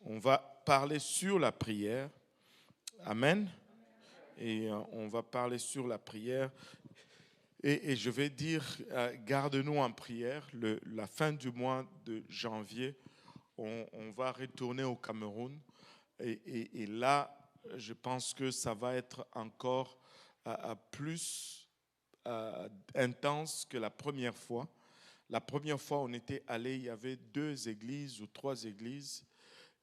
On va parler sur la prière. Amen. Et on va parler sur la prière. Et je vais dire, garde-nous en prière. La fin du mois de janvier, on va retourner au Cameroun. Et là, je pense que ça va être encore plus intense que la première fois. La première fois, on était allé, il y avait 2 églises ou 3 églises.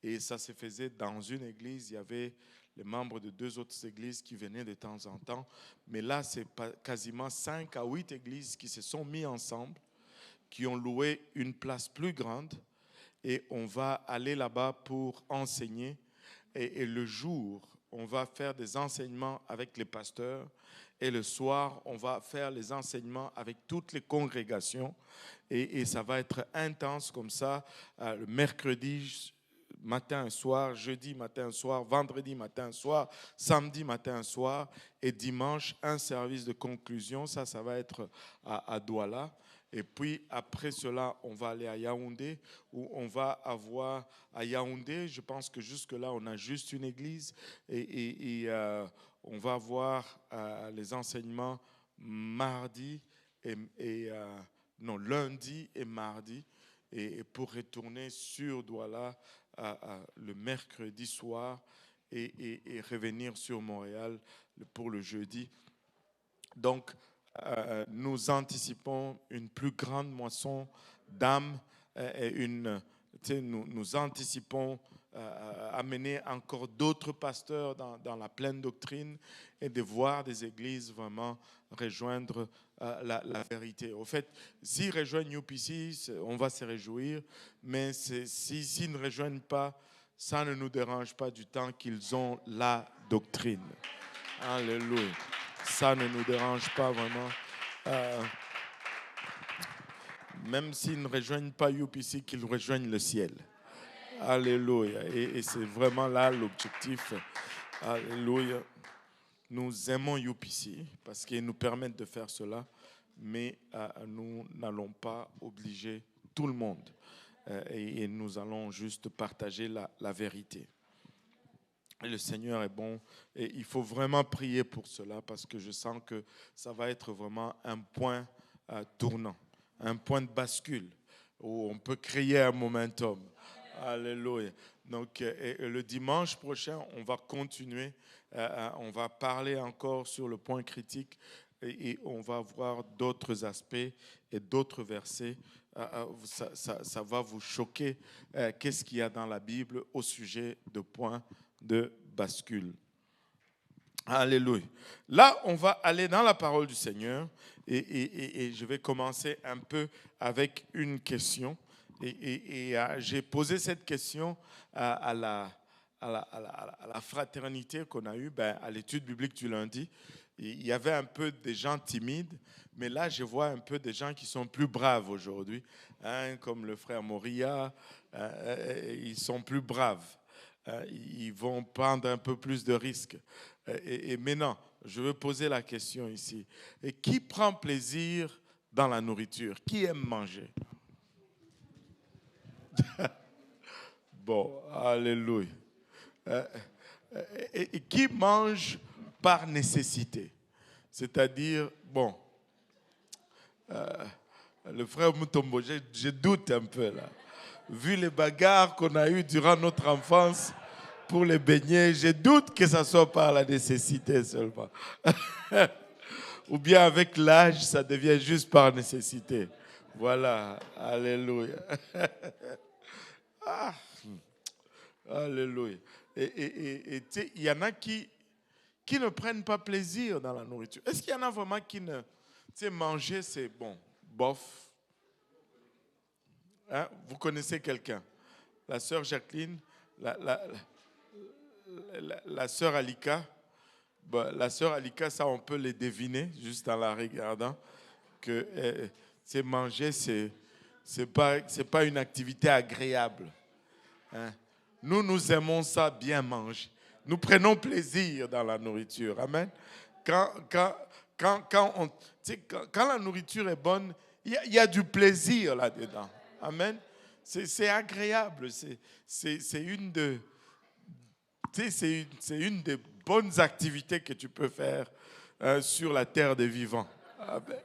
Et ça se faisait dans une église, il y avait les membres de 2 autres églises qui venaient de temps en temps. Mais là, c'est quasiment 5 à 8 églises qui se sont mis ensemble, qui ont loué une place plus grande. Et on va aller là-bas pour enseigner. Et le jour, on va faire des enseignements avec les pasteurs. Et le soir, on va faire les enseignements avec toutes les congrégations. Et ça va être intense comme ça. Le mercredi matin et soir, jeudi matin et soir, vendredi matin et soir, samedi matin et soir. Et dimanche, un service de conclusion. Ça va être à Douala. Et puis après cela, on va aller à Yaoundé, où on va avoir à Yaoundé, je pense que jusque-là, on a juste une église. Et on va avoir les enseignements mardi lundi et mardi. Et pour retourner sur Douala le mercredi soir et revenir sur Montréal pour le jeudi. Donc, nous anticipons une plus grande moisson d'âmes et nous anticipons amener encore d'autres pasteurs dans la pleine doctrine et de voir des églises vraiment rejoindre la vérité. Au fait, s'ils rejoignent UPC, on va se réjouir, mais s'ils ne rejoignent pas, ça ne nous dérange pas du temps qu'ils ont la doctrine. Alléluia. Ça ne nous dérange pas vraiment. Même s'ils ne rejoignent pas UPC, qu'ils rejoignent le ciel. Alléluia. Et c'est vraiment là l'objectif. Alléluia. Nous aimons UPC parce qu'ils nous permettent de faire cela, mais nous n'allons pas obliger tout le monde. Et nous allons juste partager la vérité. Et le Seigneur est bon et il faut vraiment prier pour cela parce que je sens que ça va être vraiment un point tournant, un point de bascule où on peut créer un momentum. Alléluia. Donc, le dimanche prochain, on va continuer, on va parler encore sur le point critique et on va voir d'autres aspects et d'autres versets. Ça va vous choquer. Qu'est-ce qu'il y a dans la Bible au sujet de points de bascule. Alléluia. Là, on va aller dans la parole du Seigneur et je vais commencer un peu avec une question. Et j'ai posé cette question à la fraternité qu'on a eue, à l'étude biblique du lundi. Il y avait un peu des gens timides, mais là, je vois un peu des gens qui sont plus braves aujourd'hui, comme le frère Moria, ils sont plus braves. Ils vont prendre un peu plus de risques. Et maintenant, je veux poser la question ici. Et qui prend plaisir dans la nourriture? Qui aime manger? Bon, alléluia. Et qui mange par nécessité? C'est-à-dire, bon, le frère Mutombo, je doute un peu là. Vu les bagarres qu'on a eues durant notre enfance pour les beignets, je doute que ça soit par la nécessité seulement. Ou bien avec l'âge, ça devient juste par nécessité. Voilà, alléluia. Ah, alléluia. Et tu sais, il y en a qui ne prennent pas plaisir dans la nourriture. Est-ce qu'il y en a vraiment qui ne... Tu sais, manger, c'est bon, bof. Hein? Vous connaissez quelqu'un? La sœur Jacqueline, la sœur Alika. Bon, la sœur Alika, ça, on peut les deviner juste en la regardant. Que c'est manger, c'est pas une activité agréable. Hein? Nous aimons ça bien manger. Nous prenons plaisir dans la nourriture. Amen. Quand la nourriture est bonne, il y a du plaisir là-dedans. Amen. C'est agréable. C'est une de, c'est une des bonnes activités que tu peux faire sur la terre des vivants. Amen.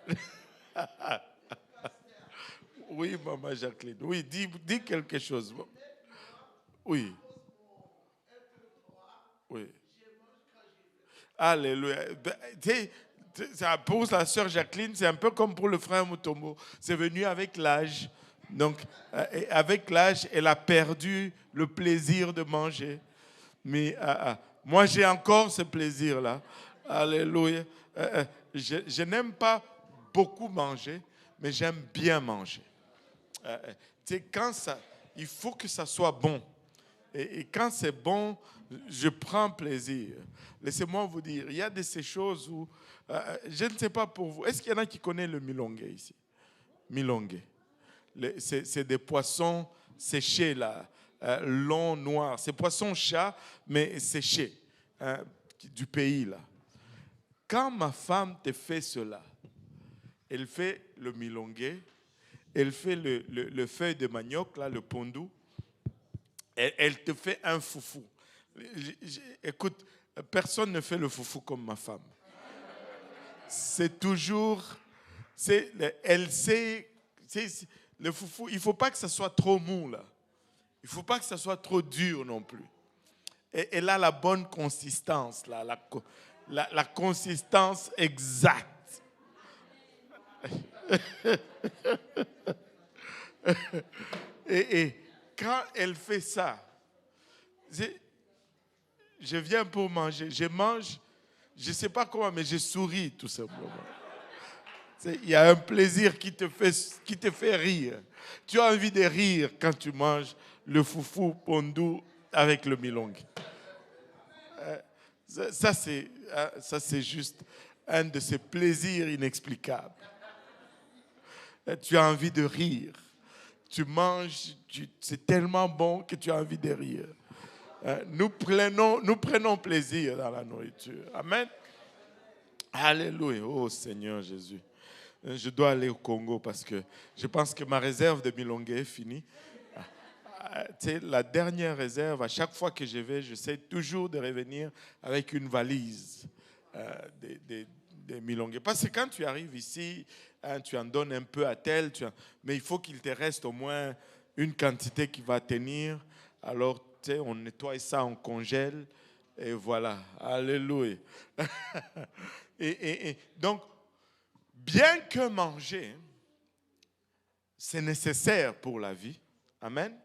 Oui, maman Jacqueline. Oui, dis quelque chose. Oui. Oui. Alléluia. Pour la sœur Jacqueline, c'est un peu comme pour le frère Mutombo. C'est venu avec l'âge. Donc, avec l'âge, elle a perdu le plaisir de manger. Mais moi, j'ai encore ce plaisir-là. Alléluia. Je n'aime pas beaucoup manger, mais j'aime bien manger. Quand ça, il faut que ça soit bon. Et quand c'est bon, je prends plaisir. Laissez-moi vous dire, il y a de ces choses où, je ne sais pas pour vous, est-ce qu'il y en a qui connaissent le milongué ici? Milongué. C'est des poissons séchés là, longs, noirs. C'est poisson-chat, mais séchés, hein, du pays là. Quand ma femme te fait cela, elle fait le milongué, elle fait le feuille de manioc, là, le pondou, elle te fait un foufou. Écoute, personne ne fait le foufou comme ma femme. C'est toujours, elle sait, le foufou, il ne faut pas que ça soit trop mou là. Il ne faut pas que ça soit trop dur non plus. Et elle a la bonne consistance, là, la consistance exacte. Et quand elle fait ça, je viens pour manger. Je mange, je ne sais pas comment, mais je souris tout simplement. Il y a un plaisir qui te fait rire. Tu as envie de rire quand tu manges le foufou pondou avec le milong. Ça, c'est juste un de ces plaisirs inexplicables. Tu as envie de rire. Tu manges, c'est tellement bon que tu as envie de rire. Nous prenons plaisir dans la nourriture. Amen. Alléluia. Oh Seigneur Jésus. Je dois aller au Congo parce que je pense que ma réserve de milongué est finie. La dernière réserve, à chaque fois que je vais, j'essaie toujours de revenir avec une valise des milongués. Parce que quand tu arrives ici, hein, tu en donnes un peu à tel, mais il faut qu'il te reste au moins une quantité qui va tenir. Alors, on nettoie ça, on congèle, et voilà. Alléluia. et donc, bien que manger, c'est nécessaire pour la vie. Amen.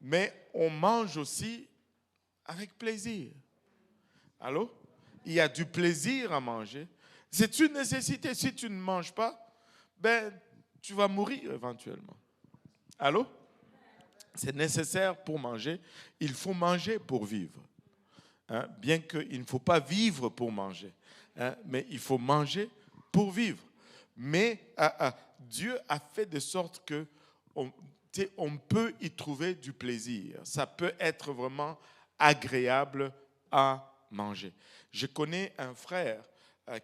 Mais on mange aussi avec plaisir. Allô? Il y a du plaisir à manger. C'est une nécessité. Si tu ne manges pas, ben, tu vas mourir éventuellement. Allô? C'est nécessaire pour manger. Il faut manger pour vivre. Hein? Bien qu'il ne faut pas vivre pour manger. Hein? Mais il faut manger pour vivre. Mais Dieu a fait de sorte que on peut y trouver du plaisir. Ça peut être vraiment agréable à manger. Je connais un frère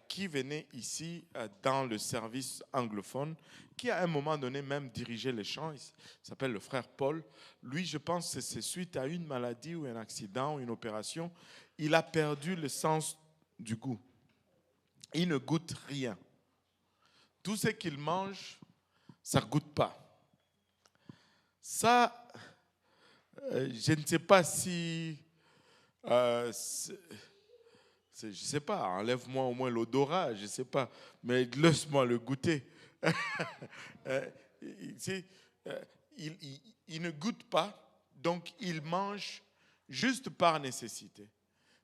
qui venait ici dans le service anglophone, qui à un moment donné même dirigeait les chants. Il s'appelle le frère Paul. Lui, je pense que c'est suite à une maladie ou un accident ou une opération. Il a perdu le sens du goût. Il ne goûte rien. Tout ce qu'il mange, ça ne goûte pas. Ça, je ne sais pas si, je ne sais pas, enlève-moi au moins l'odorat, je ne sais pas, mais laisse-moi le goûter. Il ne goûte pas, donc il mange juste par nécessité.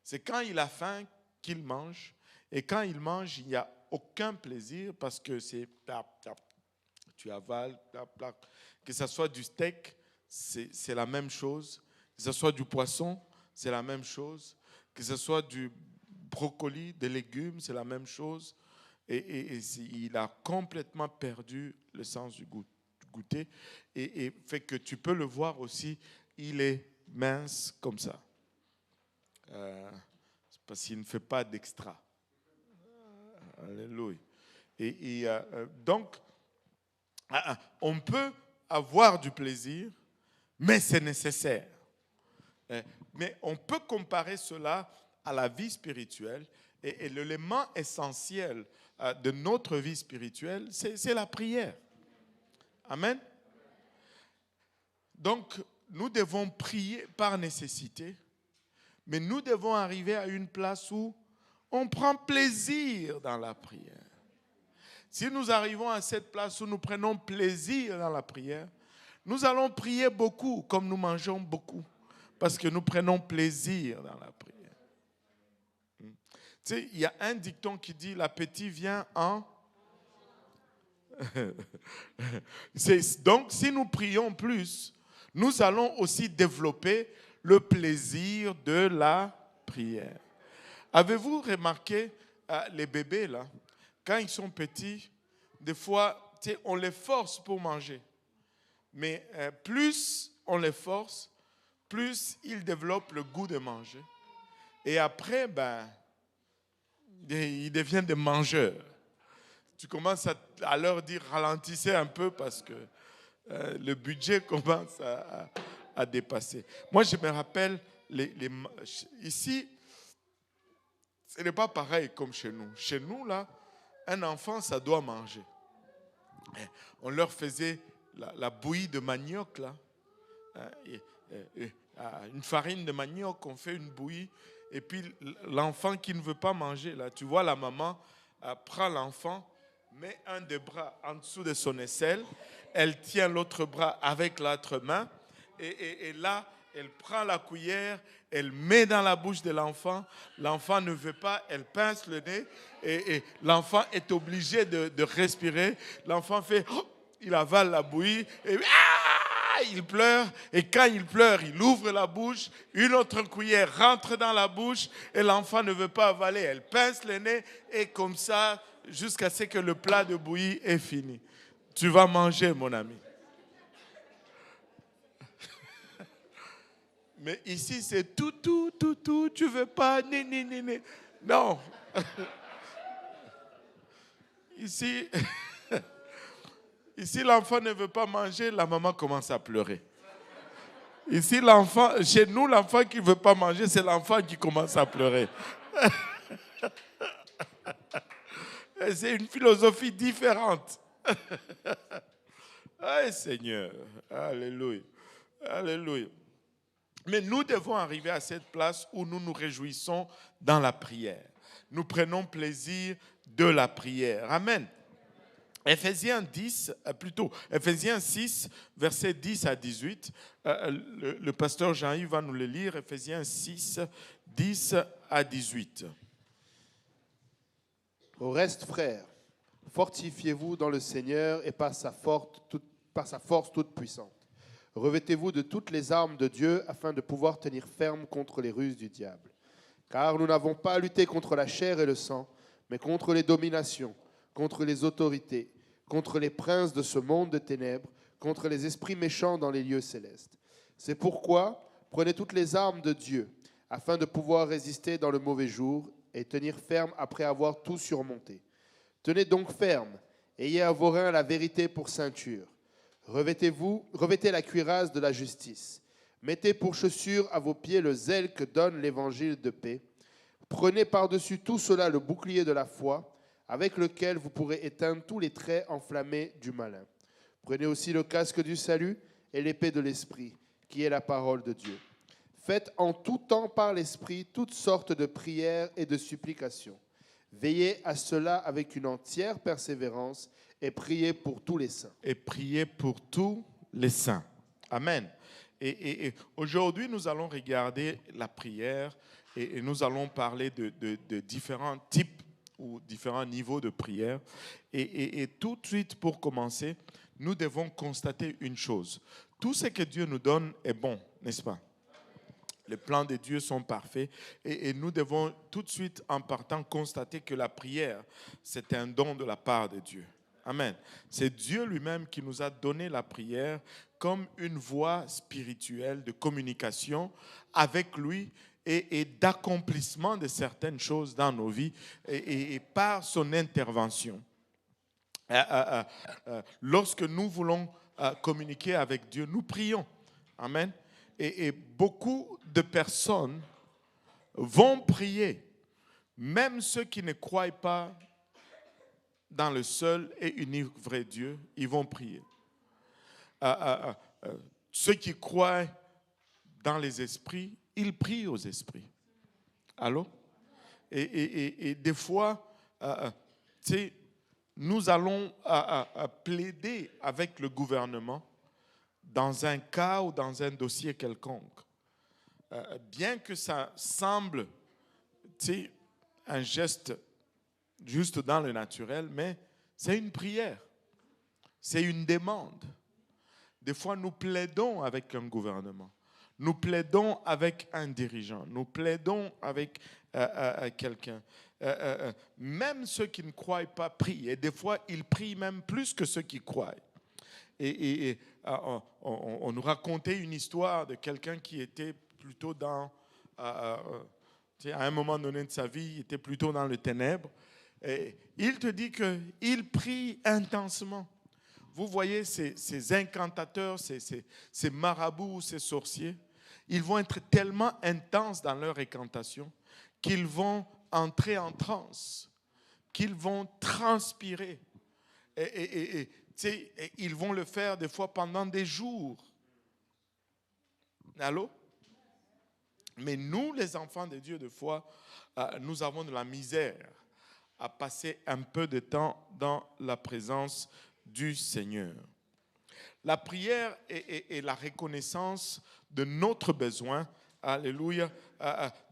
C'est quand il a faim qu'il mange, et quand il mange, il n'y a aucun plaisir parce que c'est tu avales, que ce soit du steak, c'est la même chose, que ce soit du poisson, c'est la même chose, que ce soit du brocoli, des légumes, c'est la même chose, et il a complètement perdu le sens du goûter, et fait que tu peux le voir aussi, il est mince comme ça, parce qu'il ne fait pas d'extra. Alléluia. Donc, on peut avoir du plaisir, mais c'est nécessaire. Mais on peut comparer cela à la vie spirituelle. Et l'élément essentiel de notre vie spirituelle, c'est la prière. Amen. Donc, nous devons prier par nécessité, mais nous devons arriver à une place où on prend plaisir dans la prière. Si nous arrivons à cette place où nous prenons plaisir dans la prière, nous allons prier beaucoup comme nous mangeons beaucoup, parce que nous prenons plaisir dans la prière. Tu sais, il y a un dicton qui dit « l'appétit vient en… » Donc, si nous prions plus, nous allons aussi développer le plaisir de la prière. Avez-vous remarqué les bébés, là, quand ils sont petits, des fois, on les force pour manger. Mais plus on les force, plus ils développent le goût de manger. Et après, ils deviennent des mangeurs. Tu commences à leur dire ralentissez un peu parce que le budget commence à dépasser. Moi, je me rappelle, ici, ce n'est pas pareil comme chez nous. Chez nous, là, un enfant, ça doit manger. On leur faisait la bouillie de manioc, là. Une farine de manioc, on fait une bouillie. Et puis, l'enfant qui ne veut pas manger, là, tu vois, la maman prend l'enfant, met un des bras en dessous de son aisselle, elle tient l'autre bras avec l'autre main, et là, elle prend la cuillère, elle met dans la bouche de l'enfant ne veut pas, elle pince le nez, et l'enfant est obligé de respirer. L'enfant fait, il avale la bouillie, et il pleure, et quand il pleure, il ouvre la bouche, une autre cuillère rentre dans la bouche, et l'enfant ne veut pas avaler, elle pince le nez, et comme ça, jusqu'à ce que le plat de bouillie est fini. Tu vas manger, mon ami. Mais ici, c'est tout, tu veux pas, ni. Non. Ici, l'enfant ne veut pas manger, la maman commence à pleurer. Ici, chez nous, l'enfant qui ne veut pas manger, c'est l'enfant qui commence à pleurer. C'est une philosophie différente. Ah, Seigneur, alléluia, alléluia. Mais nous devons arriver à cette place où nous nous réjouissons dans la prière. Nous prenons plaisir de la prière. Amen. Éphésiens 6, versets 10 à 18. Le pasteur Jean-Yves va nous le lire. Éphésiens 6, 10 à 18. Au reste, frères, fortifiez-vous dans le Seigneur et par sa force toute puissante. Revêtez-vous de toutes les armes de Dieu afin de pouvoir tenir ferme contre les ruses du diable. Car nous n'avons pas à lutter contre la chair et le sang, mais contre les dominations, contre les autorités, contre les princes de ce monde de ténèbres, contre les esprits méchants dans les lieux célestes. C'est pourquoi prenez toutes les armes de Dieu afin de pouvoir résister dans le mauvais jour et tenir ferme après avoir tout surmonté. Tenez donc ferme, ayez à vos reins la vérité pour ceinture. Revêtez la cuirasse de la justice. Mettez pour chaussure à vos pieds le zèle que donne l'évangile de paix. Prenez par-dessus tout cela le bouclier de la foi, avec lequel vous pourrez éteindre tous les traits enflammés du malin. Prenez aussi le casque du salut et l'épée de l'esprit, qui est la parole de Dieu. Faites en tout temps par l'esprit toutes sortes de prières et de supplications. Veillez à cela avec une entière persévérance et priez pour tous les saints. Et priez pour tous les saints. Amen. Et aujourd'hui, nous allons regarder la prière et nous allons parler de différents types ou différents niveaux de prière. Et tout de suite, pour commencer, nous devons constater une chose. Tout ce que Dieu nous donne est bon, n'est-ce pas? Les plans de Dieu sont parfaits et nous devons tout de suite, en partant, constater que la prière, c'est un don de la part de Dieu. Amen. C'est Dieu lui-même qui nous a donné la prière comme une voie spirituelle de communication avec lui et d'accomplissement de certaines choses dans nos vies et par son intervention. Lorsque nous voulons communiquer avec Dieu. Nous prions. Amen. Et beaucoup de personnes vont prier. Même ceux qui ne croient pas dans le seul et unique vrai Dieu, ils vont prier. Ceux qui croient dans les esprits, ils prient aux esprits. Allô? Et des fois, tu sais, nous allons plaider avec le gouvernement dans un cas ou dans un dossier quelconque. Bien que ça semble, tu sais, un geste juste dans le naturel, mais c'est une prière, c'est une demande. Des fois, nous plaidons avec un gouvernement, nous plaidons avec un dirigeant, nous plaidons avec quelqu'un. Même ceux qui ne croient pas prient, et des fois, ils prient même plus que ceux qui croient. On nous racontait une histoire de quelqu'un qui était plutôt dans, à un moment donné de sa vie, il était plutôt dans les ténèbres. Et il te dit qu'il prie intensément. Vous voyez ces incantateurs, ces marabouts, ces sorciers, ils vont être tellement intenses dans leur incantation qu'ils vont entrer en transe, qu'ils vont transpirer. Et ils vont le faire des fois pendant des jours. Allô? Mais nous, les enfants de Dieu, des fois, nous avons de la misère à passer un peu de temps dans la présence du Seigneur. La prière est la reconnaissance de notre besoin, alléluia,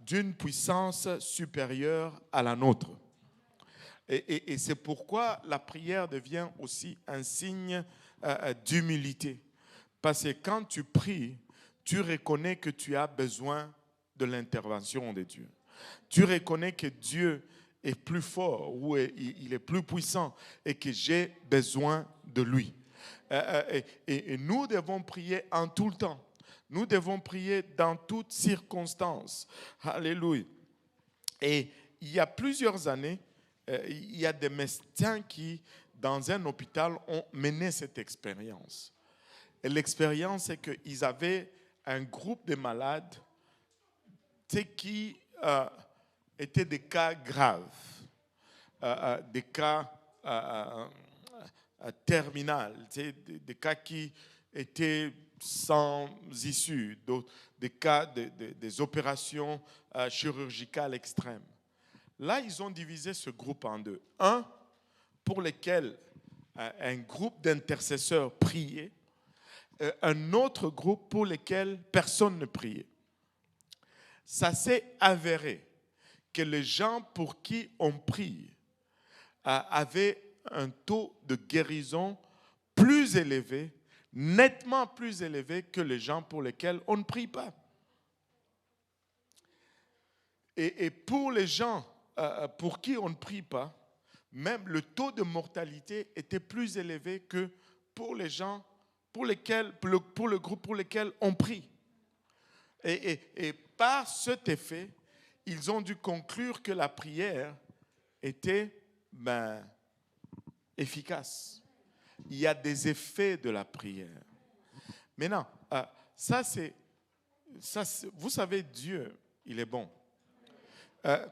d'une puissance supérieure à la nôtre. Et c'est pourquoi la prière devient aussi un signe d'humilité. Parce que quand tu pries, tu reconnais que tu as besoin de l'intervention de Dieu. Tu reconnais que Dieu est plus fort ou il est plus puissant et que j'ai besoin de lui. Et nous devons prier en tout le temps. Nous devons prier dans toutes circonstances. Alléluia. Et il y a plusieurs années, il y a des médecins qui, dans un hôpital, ont mené cette expérience. Et l'expérience, c'est qu'ils avaient un groupe de malades qui étaient des cas graves, des cas terminaux, des cas qui étaient sans issue, des cas des opérations chirurgicales extrêmes. Là, ils ont divisé ce groupe en deux. Un, pour lequel un groupe d'intercesseurs priait, un autre groupe pour lequel personne ne priait. Ça s'est avéré que les gens pour qui on prie avaient un taux de guérison plus élevé, nettement plus élevé que les gens pour lesquels on ne prie pas. Et pour les gens pour qui on ne prie pas, même le taux de mortalité était plus élevé que pour les gens pour le groupe pour lequel on prie. Et par cet effet, ils ont dû conclure que la prière était efficace. Il y a des effets de la prière. Maintenant, vous savez, Dieu, il est bon. La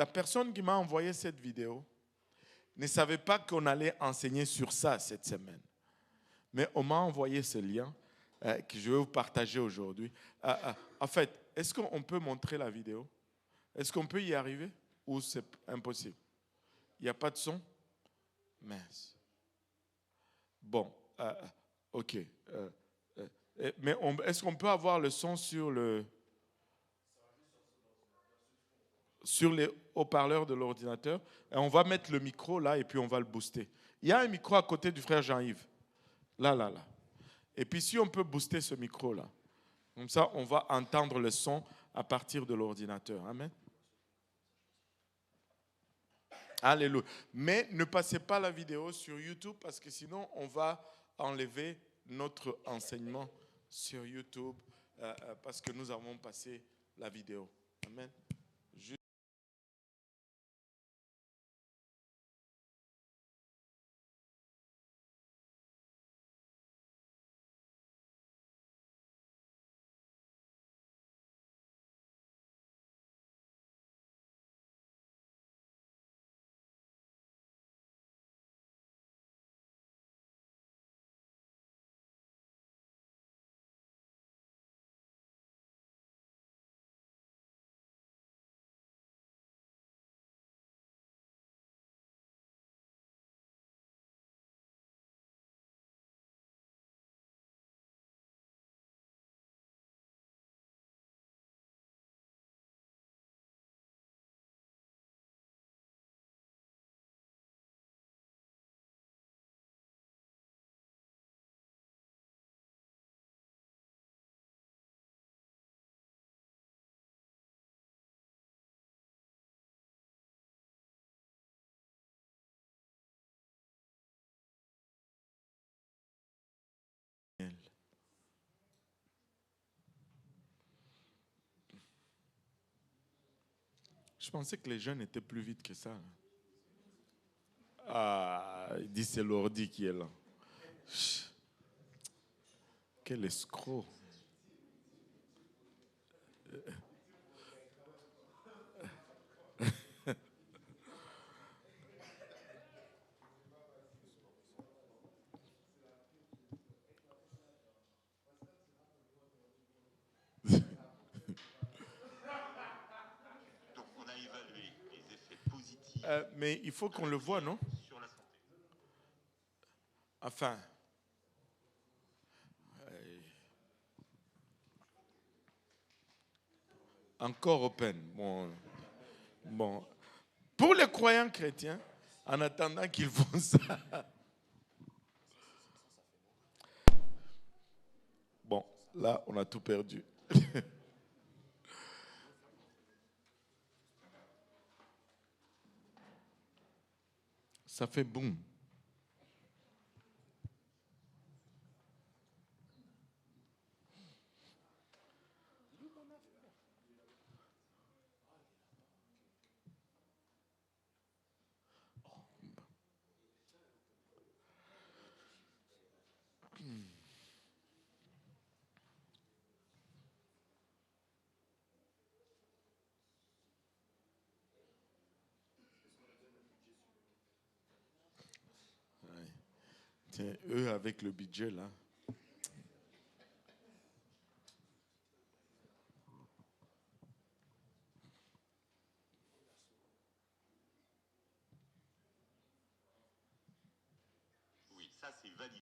personne qui m'a envoyé cette vidéo ne savait pas qu'on allait enseigner sur ça cette semaine. Mais on m'a envoyé ce lien que je vais vous partager aujourd'hui. En fait, est-ce qu'on peut montrer la vidéo? Est-ce qu'on peut y arriver ou c'est impossible? Il n'y a pas de son? Mince. Bon, ok. Mais est-ce qu'on peut avoir le son sur les haut-parleurs de l'ordinateur? Et on va mettre le micro là et puis on va le booster. Il y a un micro à côté du frère Jean-Yves. Là. Et puis si on peut booster ce micro là, comme ça on va entendre le son à partir de l'ordinateur. Amen. Alléluia. Mais ne passez pas la vidéo sur YouTube parce que sinon on va enlever notre enseignement sur YouTube parce que nous avons passé la vidéo. Amen. Je pensais que les jeunes étaient plus vite que ça. Ah, il dit c'est l'ordi qui est là. Chut. Quel escroc. Donc, on a évalué les effets positifs Mais il faut qu'on le voit, non? sur la santé. Enfin. Encore open. Bon. Pour les croyants chrétiens, en attendant qu'ils font ça. Bon, là, on a tout perdu. Ça fait boum. Tiens, eux avec le budget là. Oui, ça c'est validé.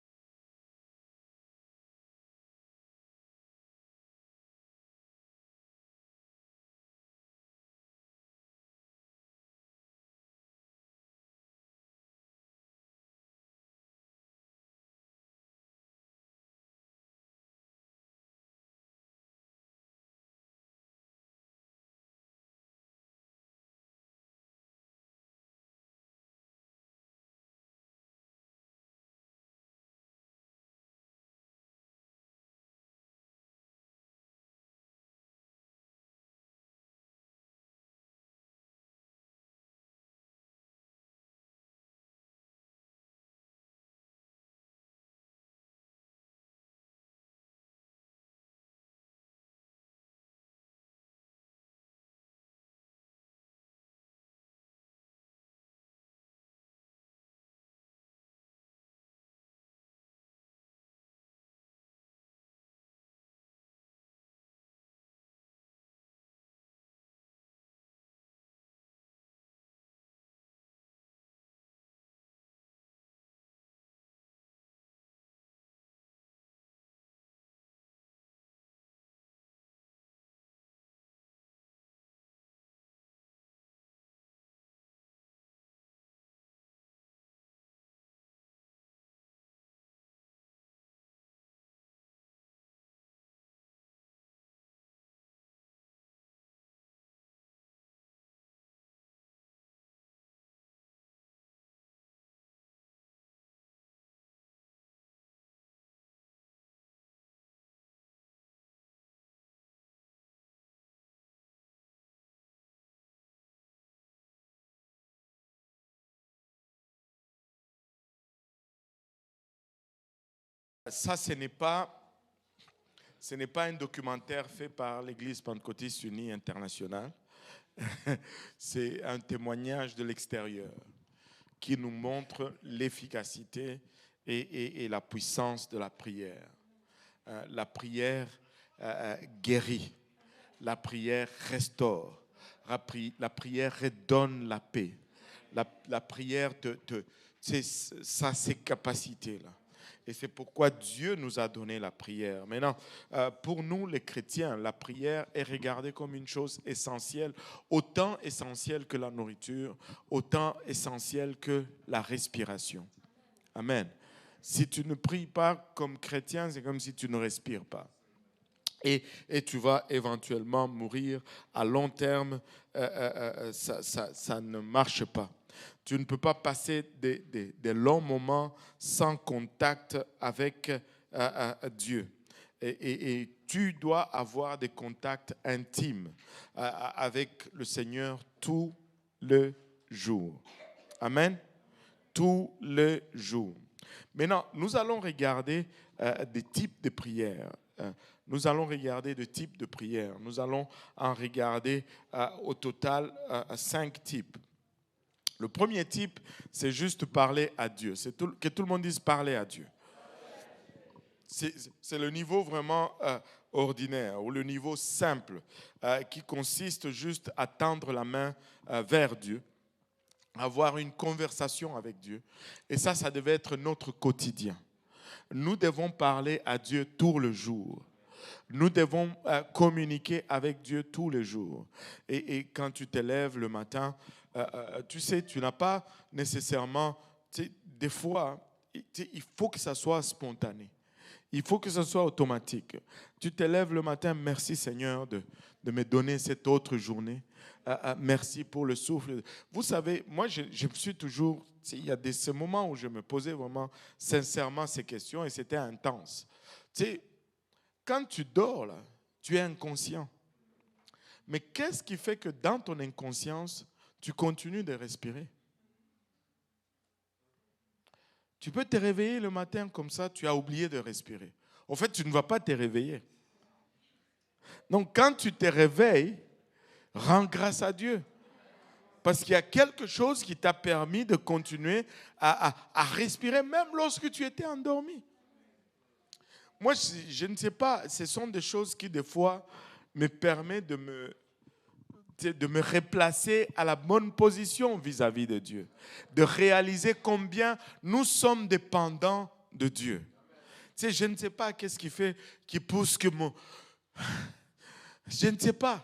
Ça, ce n'est pas un documentaire fait par l'Église pentecôtiste unie internationale. C'est un témoignage de l'extérieur qui nous montre l'efficacité et la puissance de la prière. La prière guérit, la prière restaure, la prière redonne la paix. La prière, c'est ça, ces capacités-là. Et c'est pourquoi Dieu nous a donné la prière. Maintenant, pour nous, les chrétiens, la prière est regardée comme une chose essentielle, autant essentielle que la nourriture, autant essentielle que la respiration. Amen. Si tu ne pries pas comme chrétien, c'est comme si tu ne respires pas. Et tu vas éventuellement mourir à long terme. Ça ne marche pas. Tu ne peux pas passer des longs moments sans contact avec Dieu. Et tu dois avoir des contacts intimes avec le Seigneur tous les jours. Amen. Tous les jours. Maintenant, nous allons regarder des types de prières. Nous allons regarder des types de prières. Nous allons en regarder au total 5 types. Le premier type, c'est juste parler à Dieu. Que tout le monde dise parler à Dieu. C'est le niveau vraiment ordinaire ou le niveau simple qui consiste juste à tendre la main vers Dieu, avoir une conversation avec Dieu. Et ça devait être notre quotidien. Nous devons parler à Dieu tout le jour. Nous devons communiquer avec Dieu tous les jours. Et quand tu te lèves le matin, tu sais, tu n'as pas nécessairement, des fois, il faut que ça soit spontané. Il faut que ce soit automatique. Tu te lèves le matin, merci Seigneur de me donner cette autre journée. Merci pour le souffle. Vous savez, moi, je me suis toujours, il y a ces moments où je me posais vraiment sincèrement ces questions et c'était intense. Tu sais, quand tu dors, là, tu es inconscient. Mais qu'est-ce qui fait que dans ton inconscience, tu continues de respirer? Tu peux te réveiller le matin comme ça, tu as oublié de respirer. En fait, tu ne vas pas te réveiller. Donc, quand tu te réveilles, rends grâce à Dieu. Parce qu'il y a quelque chose qui t'a permis de continuer à respirer même lorsque tu étais endormi. Moi, je ne sais pas, ce sont des choses qui, des fois, me permettent de me replacer à la bonne position vis-à-vis de Dieu. De réaliser combien nous sommes dépendants de Dieu. Tu sais, je ne sais pas qu'est-ce qui pousse que mon... Je ne sais pas.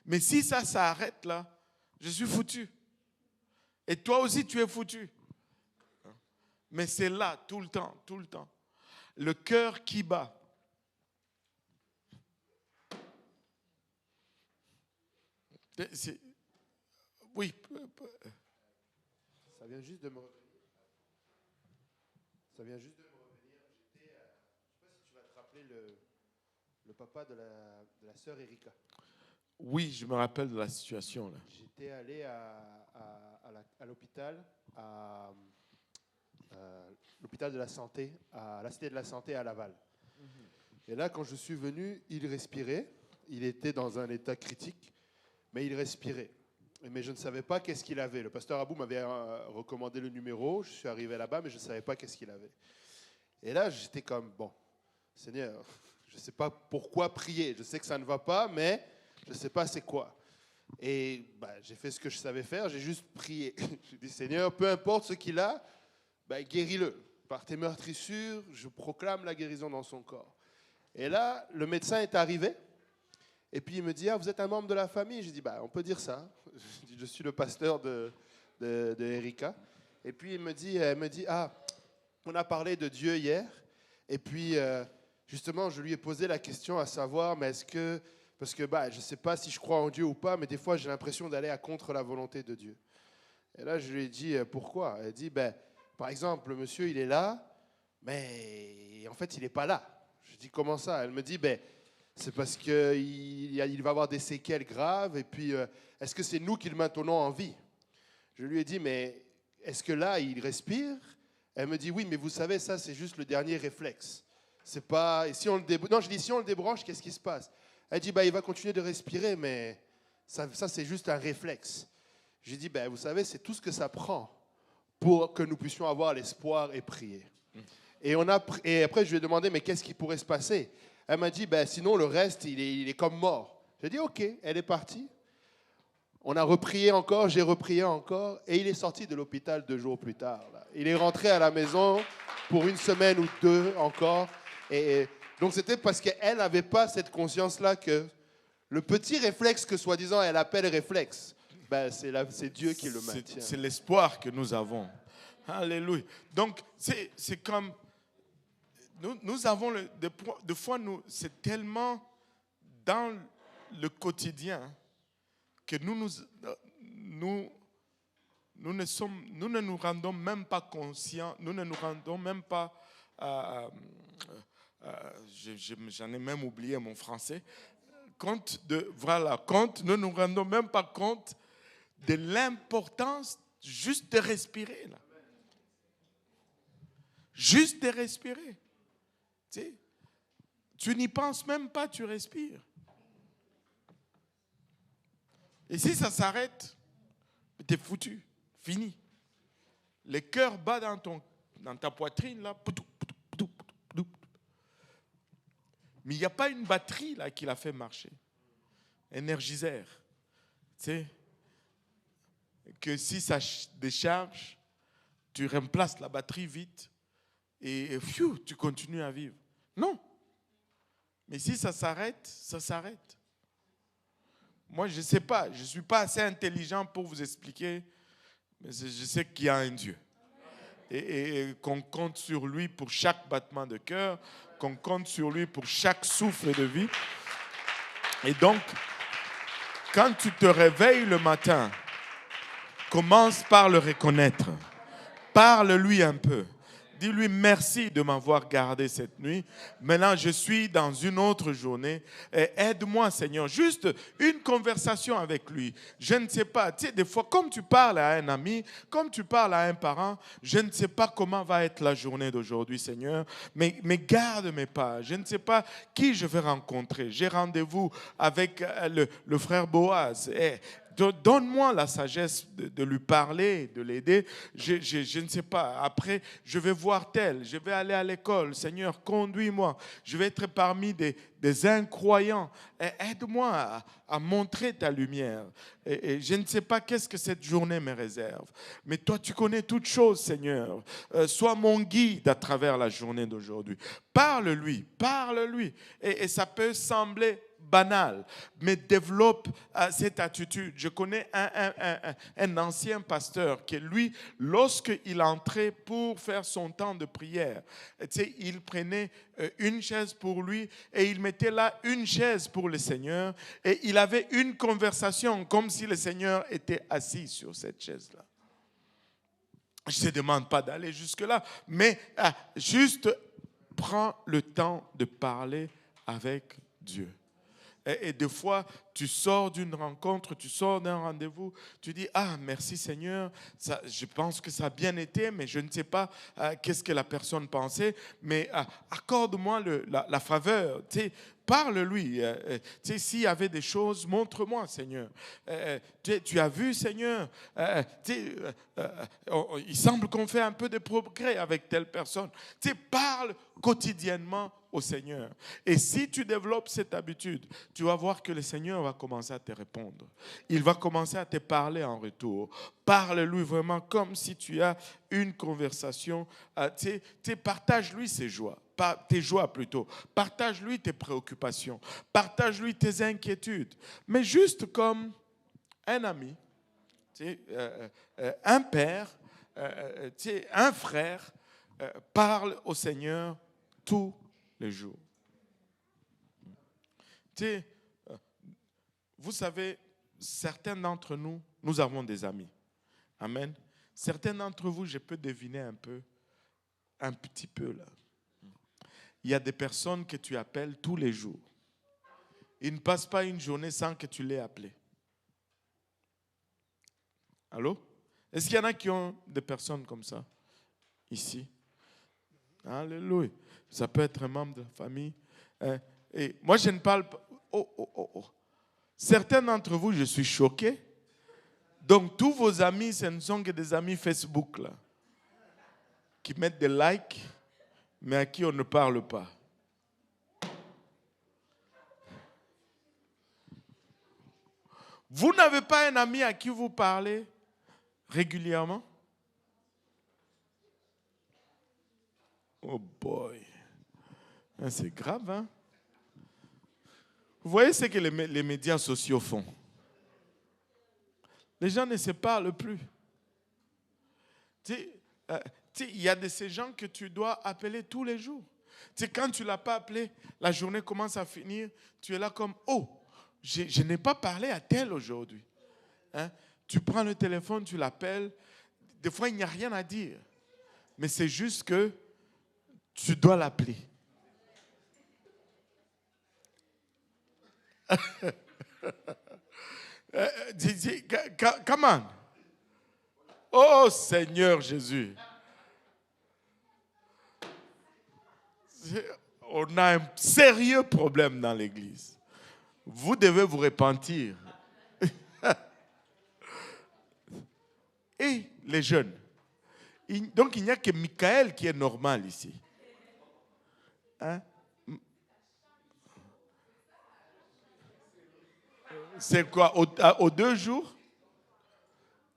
Mais si ça s'arrête là, je suis foutu. Et toi aussi, tu es foutu. Mais c'est là, tout le temps, tout le temps. Le cœur qui bat. Oui. Ça vient juste de me revenir. Ça vient juste de me revenir. Je ne sais pas si tu vas te rappeler le papa de la sœur Erika. Oui, je me rappelle de la situation là. J'étais allé à l'hôpital, à l'hôpital de la santé, à la Cité de la Santé à Laval. Et là, quand je suis venu, il respirait. Il était dans un état critique, mais il respirait. Mais je ne savais pas qu'est-ce qu'il avait. Le pasteur Abou m'avait recommandé le numéro. Je suis arrivé là-bas, mais je ne savais pas qu'est-ce qu'il avait. Et là, j'étais comme, bon, Seigneur, je ne sais pas pourquoi prier. Je sais que ça ne va pas, mais je ne sais pas c'est quoi. Et j'ai fait ce que je savais faire. J'ai juste prié. J'ai dit, Seigneur, peu importe ce qu'il a, guéris-le. Par tes meurtrissures, je proclame la guérison dans son corps. Et là, le médecin est arrivé. Et puis il me dit, vous êtes un membre de la famille? J'ai dit, on peut dire ça. Je suis le pasteur de Erika. Et puis elle me dit, on a parlé de Dieu hier. Et puis, justement, je lui ai posé la question à savoir, mais est-ce que, parce que je ne sais pas si je crois en Dieu ou pas, mais des fois j'ai l'impression d'aller à contre la volonté de Dieu. Et là, je lui ai dit, pourquoi? Elle dit, par exemple, le monsieur, il est là, mais en fait, il n'est pas là. Je dis, comment ça? Elle me dit, c'est parce qu'il va avoir des séquelles graves. Et puis, est-ce que c'est nous qui le maintenons en vie? Je lui ai dit, mais est-ce que là, il respire? Elle me dit, oui, mais vous savez, ça, c'est juste le dernier réflexe. C'est pas... Et si on le non, je dis, si on le débranche, qu'est-ce qui se passe? Elle dit, il va continuer de respirer, mais ça c'est juste un réflexe. J'ai dit, vous savez, c'est tout ce que ça prend pour que nous puissions avoir l'espoir et prier. Et après, je lui ai demandé, mais qu'est-ce qui pourrait se passer? Elle m'a dit, sinon, le reste, il est comme mort. J'ai dit, OK, elle est partie. On a reprié encore, j'ai reprié encore, et il est sorti de l'hôpital 2 jours plus tard. Là. Il est rentré à la maison pour 1 semaine ou 2 encore. Et donc, c'était parce qu'elle n'avait pas cette conscience-là que le petit réflexe que, soi-disant, elle appelle réflexe, c'est Dieu qui le maintient. C'est l'espoir que nous avons. Alléluia. Donc, c'est comme... Nous avons, des fois, c'est tellement dans le quotidien que nous ne nous rendons même pas conscients, nous ne nous rendons même pas j'en ai même oublié mon français. Compte, nous ne nous rendons même pas compte de l'importance juste de respirer. Là. Juste de respirer. Tu n'y penses même pas, tu respires. Et si ça s'arrête, tu es foutu, fini. Le cœur bat dans ta poitrine, là. Mais il n'y a pas une batterie là qui l'a fait marcher. Énergiseur. Tu sais, que si ça décharge, tu remplaces la batterie vite et tu continues à vivre. Non. Mais si ça s'arrête, ça s'arrête. Moi, je ne sais pas, je ne suis pas assez intelligent pour vous expliquer, mais je sais qu'il y a un Dieu. Et qu'on compte sur lui pour chaque battement de cœur, qu'on compte sur lui pour chaque souffle de vie. Et donc, quand tu te réveilles le matin, commence par le reconnaître. Parle-lui un peu. Dis-lui merci de m'avoir gardé cette nuit. Maintenant, je suis dans une autre journée. Et aide-moi, Seigneur. Juste une conversation avec lui. Je ne sais pas. Tu sais, des fois, comme tu parles à un ami, comme tu parles à un parent, je ne sais pas comment va être la journée d'aujourd'hui, Seigneur. Mais garde mes pas. Je ne sais pas qui je vais rencontrer. J'ai rendez-vous avec le frère Boaz. Donne-moi la sagesse de lui parler, de l'aider. Je ne sais pas. Après, je vais voir tel. Je vais aller à l'école. Seigneur, conduis-moi. Je vais être parmi des incroyants. Aide-moi à montrer ta lumière. Et je ne sais pas qu'est-ce que cette journée me réserve. Mais toi, tu connais toutes choses, Seigneur. Sois mon guide à travers la journée d'aujourd'hui. Parle-lui, parle-lui. Et ça peut sembler banal, mais développe cette attitude. Je connais un ancien pasteur qui, lui, lorsqu'il entrait pour faire son temps de prière, tu sais, il prenait une chaise pour lui et il mettait là une chaise pour le Seigneur et il avait une conversation comme si le Seigneur était assis sur cette chaise-là. Je ne te demande pas d'aller jusque-là, mais juste prends le temps de parler avec Dieu. Et des fois, tu sors d'une rencontre, tu sors d'un rendez-vous, tu dis « Ah, merci Seigneur, ça, je pense que ça a bien été, mais je ne sais pas qu'est-ce que la personne pensait, mais accorde-moi la faveur. » Parle-lui. S'il y avait des choses, montre-moi, Seigneur. Tu as vu, Seigneur, il semble qu'on fait un peu de progrès avec telle personne. Parle quotidiennement au Seigneur. Et si tu développes cette habitude, tu vas voir que le Seigneur va commencer à te répondre. Il va commencer à te parler en retour. Parle-lui vraiment comme si tu as une conversation. Partage-lui ses joies. Tes joies plutôt. Partage-lui tes préoccupations. Partage-lui tes inquiétudes. Mais juste comme un ami, un père, un frère, parle au Seigneur tous les jours. Vous savez, certains d'entre nous, nous avons des amis. Amen. Certains d'entre vous, je peux deviner un petit peu là. Il y a des personnes que tu appelles tous les jours. Il ne passe pas une journée sans que tu l'aies appelé. Allô? Est-ce qu'il y en a qui ont des personnes comme ça ici? Alléluia. Ça peut être un membre de la famille. Et moi, je ne parle pas. Certains d'entre vous, je suis choqué. Donc, tous vos amis, ce ne sont que des amis Facebook, là, qui mettent des likes, mais à qui on ne parle pas. Vous n'avez pas un ami à qui vous parlez régulièrement? Oh boy. C'est grave, hein? Vous voyez ce que les médias sociaux font? Les gens ne se parlent plus. Il y a de ces gens que tu dois appeler tous les jours. Quand tu ne l'as pas appelé, la journée commence à finir, tu es là comme, oh, je n'ai pas parlé à tel aujourd'hui. Hein? Tu prends le téléphone, tu l'appelles. Des fois, il n'y a rien à dire. Mais c'est juste que tu dois l'appeler. Come on. Oh Seigneur Jésus. On a un sérieux problème dans l'église. Vous devez vous repentir. Et les jeunes. Donc il n'y a que Michael qui est normal ici. Hein? C'est quoi? Aux 2 jours?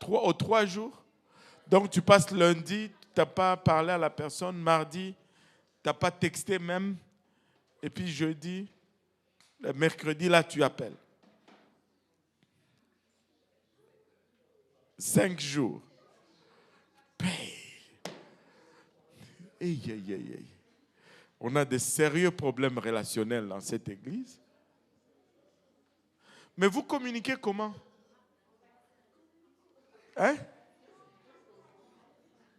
Aux 3 jours? Donc tu passes lundi, tu n'as pas parlé à la personne, mardi, tu n'as pas texté même, et puis jeudi, mercredi, là tu appelles. 5 jours. On a des sérieux problèmes relationnels dans cette église. Mais vous communiquez comment? Hein?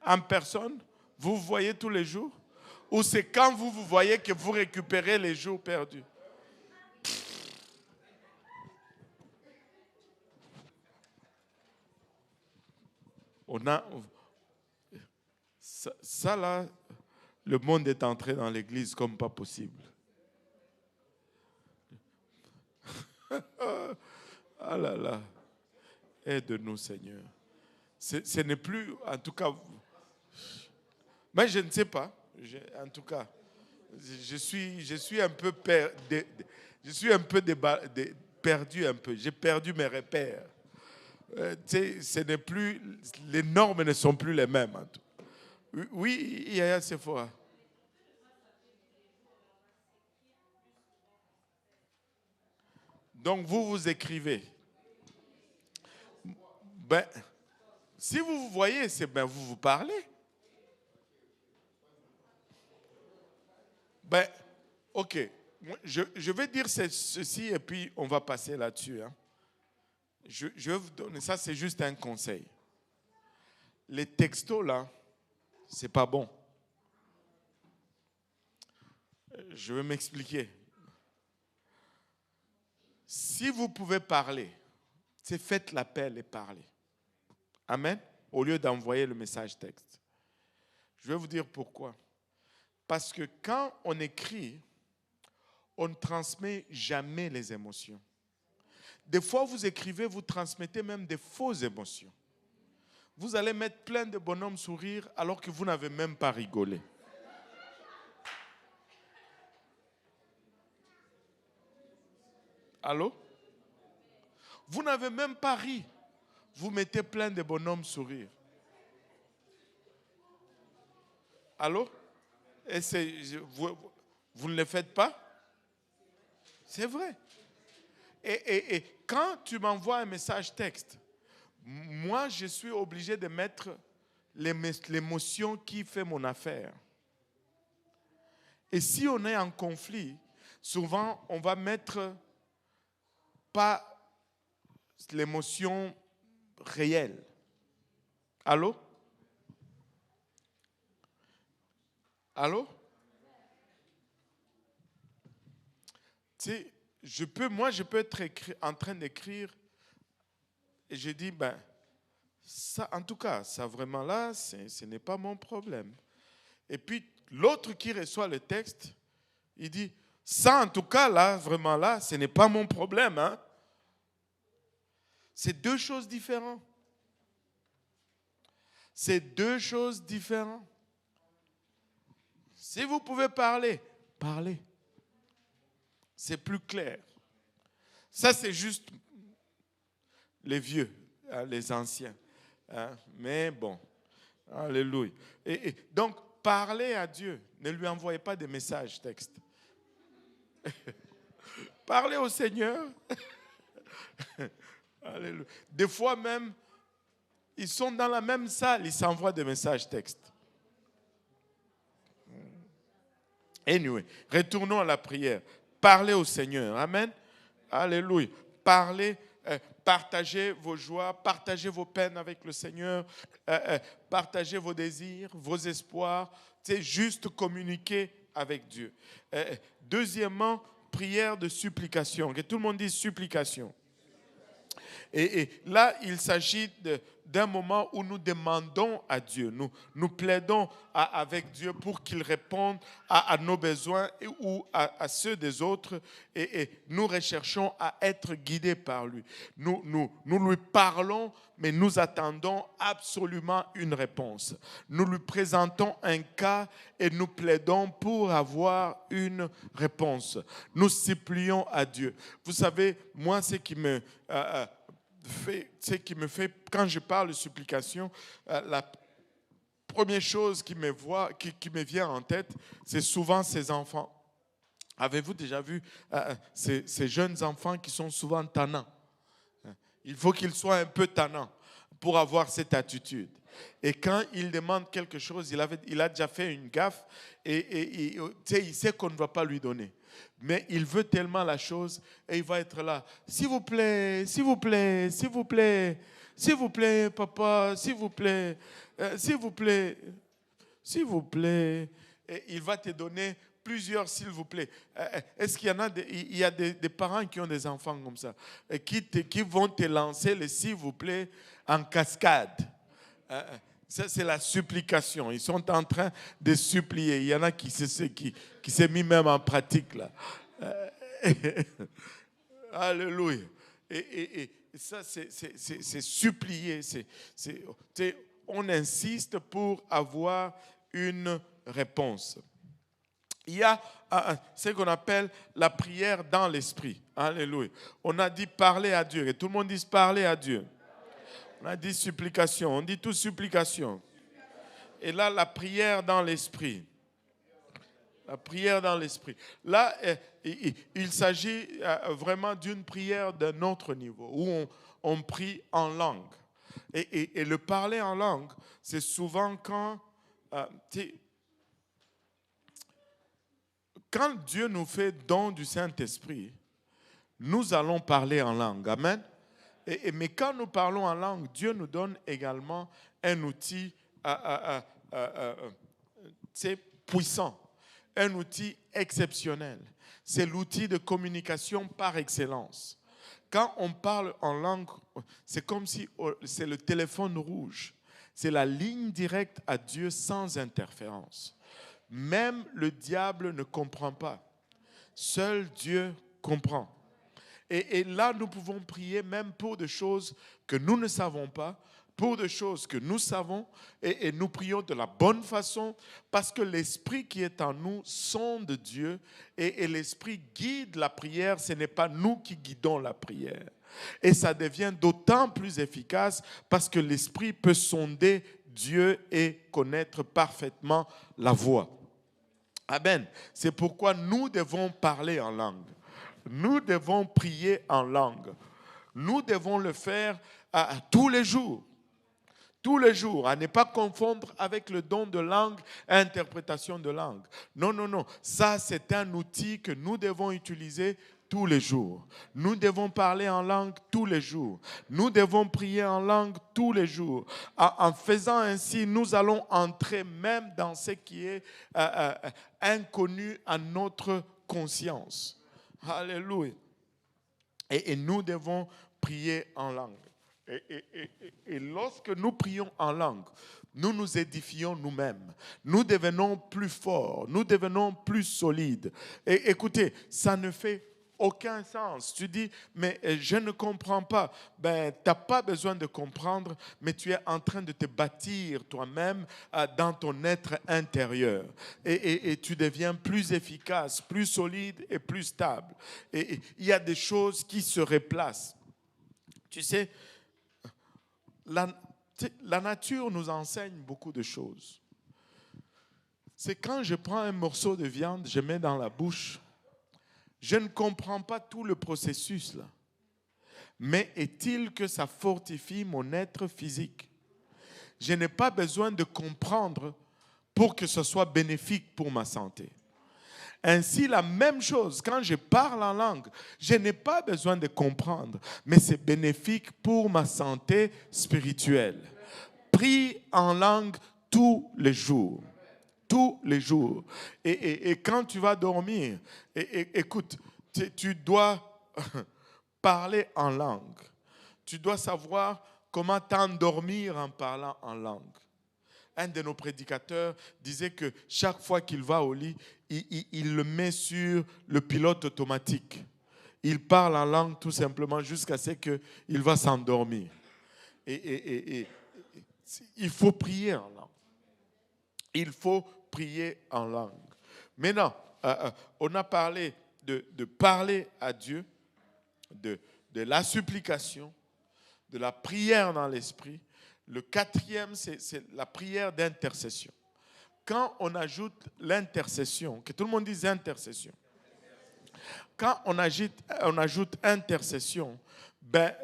En personne? Vous vous voyez tous les jours? Ou c'est quand vous vous voyez que vous récupérez les jours perdus? On a... Ça là, le monde est entré dans l'église comme pas possible. Ah là là. Aide-nous, Seigneur. Ce n'est plus, en tout cas, mais je ne sais pas. En tout cas, je suis un peu perdu un peu. J'ai perdu mes repères. Ce n'est plus, les normes ne sont plus les mêmes. En tout. Oui, il y a ces fois. Donc vous écrivez. Ben, si vous vous voyez, c'est ben vous parlez. Ben, ok. Je vais dire ceci et puis on va passer là-dessus. Hein. Je vais vous donner, ça c'est juste un conseil. Les textos là, c'est pas bon. Je vais m'expliquer. Si vous pouvez parler, c'est faites l'appel et parlez. Amen. Au lieu d'envoyer le message texte. Je vais vous dire pourquoi. Parce que quand on écrit, on ne transmet jamais les émotions. Des fois, vous écrivez, vous transmettez même des fausses émotions. Vous allez mettre plein de bonhommes sourire alors que vous n'avez même pas rigolé. Allô? Vous n'avez même pas ri. Vous mettez plein de bonhommes sourire. Allô? Et vous ne le faites pas? C'est vrai. Et quand tu m'envoies un message texte, moi, je suis obligé de mettre l'émotion qui fait mon affaire. Et si on est en conflit, souvent, on va mettre pas l'émotion réelle. Allô? Allô? Tu sais, je peux être en train d'écrire et je dis, ben, ça, en tout cas, ça vraiment là, ce n'est pas mon problème. Et puis, l'autre qui reçoit le texte, il dit, ça, en tout cas, là, vraiment là, ce n'est pas mon problème. Hein? C'est 2 choses différentes. C'est 2 choses différentes. Si vous pouvez parler, parlez. C'est plus clair. Ça, c'est juste les vieux, hein, les anciens. Hein. Mais bon, alléluia. Et donc, parlez à Dieu. Ne lui envoyez pas des messages textes. Parlez au Seigneur. Alléluia. Des fois même, ils sont dans la même salle, ils s'envoient des messages textes. Anyway, retournons à la prière. Parlez au Seigneur. Amen. Alléluia. Parlez, partagez vos joies, partagez vos peines avec le Seigneur, partagez vos désirs, vos espoirs. C'est juste communiquer avec Dieu. Deuxièmement, prière de supplication. Que tout le monde dise supplication. Et là, il s'agit d'un moment où nous demandons à Dieu, nous plaidons avec Dieu pour qu'il réponde à nos besoins ou à ceux des autres et nous recherchons à être guidés par lui. Nous lui parlons, mais nous attendons absolument une réponse. Nous lui présentons un cas et nous plaidons pour avoir une réponse. Nous supplions à Dieu. Vous savez, moi, ce qui me fait, quand je parle de supplication, la première chose qui me vient en tête, c'est souvent ces enfants. Avez-vous déjà vu ces jeunes enfants qui sont souvent tannants? Il faut qu'ils soient un peu tannants pour avoir cette attitude. Et quand il demande quelque chose, il a déjà fait une gaffe et il sait qu'on ne va pas lui donner. Mais il veut tellement la chose et il va être là. S'il vous plaît, s'il vous plaît, s'il vous plaît, s'il vous plaît, papa, s'il vous plaît, s'il vous plaît, s'il vous plaît. Et il va te donner plusieurs s'il vous plaît. Est-ce qu'il y a des parents qui ont des enfants comme ça qui vont te lancer le s'il vous plaît en cascade? Ça, c'est la supplication. Ils sont en train de supplier. Il y en a qui s'est mis même en pratique là. Alléluia. Et ça, c'est supplier. On insiste pour avoir une réponse. Il y a ce qu'on appelle la prière dans l'esprit. Alléluia. On a dit parler à Dieu. Et tout le monde dit parler à Dieu. On a dit supplication. On dit tout supplication. Et là, la prière dans l'esprit. La prière dans l'esprit. Là, il s'agit vraiment d'une prière d'un autre niveau, où on prie en langue. Et le parler en langue, c'est souvent quand Dieu nous fait don du Saint-Esprit, nous allons parler en langue. Amen. Mais quand nous parlons en langue, Dieu nous donne également un outil puissant, un outil exceptionnel. C'est l'outil de communication par excellence. Quand on parle en langue, c'est comme si c'est le téléphone rouge. C'est la ligne directe à Dieu sans interférence. Même le diable ne comprend pas. Seul Dieu comprend. Et là, nous pouvons prier même pour des choses que nous ne savons pas, pour des choses que nous savons, et nous prions de la bonne façon, parce que l'Esprit qui est en nous sonde Dieu, et l'Esprit guide la prière, ce n'est pas nous qui guidons la prière. Et ça devient d'autant plus efficace parce que l'Esprit peut sonder Dieu et connaître parfaitement la voix. Amen. C'est pourquoi nous devons parler en langue. Nous devons prier en langue. Nous devons le faire tous les jours. Tous les jours, à ne pas confondre avec le don de langue et interprétation de langue. Non, non, non. Ça, c'est un outil que nous devons utiliser tous les jours. Nous devons parler en langue tous les jours. Nous devons prier en langue tous les jours. En faisant ainsi, nous allons entrer même dans ce qui est inconnu à notre conscience. Alléluia. Et nous devons prier en langue. Et lorsque nous prions en langue, nous nous édifions nous-mêmes. Nous devenons plus forts, nous devenons plus solides. Et écoutez, ça ne fait aucun sens. Tu dis, mais je ne comprends pas. Ben, tu n'as pas besoin de comprendre, mais tu es en train de te bâtir toi-même dans ton être intérieur. Et tu deviens plus efficace, plus solide et plus stable. Et il y a des choses qui se replacent. Tu sais, la nature nous enseigne beaucoup de choses. C'est quand je prends un morceau de viande, je mets dans la bouche, je ne comprends pas tout le processus là. Mais est-il que ça fortifie mon être physique? Je n'ai pas besoin de comprendre pour que ce soit bénéfique pour ma santé. Ainsi, la même chose, quand je parle en langue, je n'ai pas besoin de comprendre, mais c'est bénéfique pour ma santé spirituelle. Prie en langue tous les jours. Tous les jours. Et quand tu vas dormir, écoute, tu dois parler en langue. Tu dois savoir comment t'endormir en parlant en langue. Un de nos prédicateurs disait que chaque fois qu'il va au lit, il le met sur le pilote automatique. Il parle en langue tout simplement jusqu'à ce qu'il va s'endormir. Et il faut prier en langue. Il faut prier en langue. Maintenant, on a parlé de parler à Dieu, de la supplication, de la prière dans l'esprit. Le quatrième, c'est la prière d'intercession. Quand on ajoute l'intercession, que tout le monde dise intercession. Quand on ajoute intercession, ben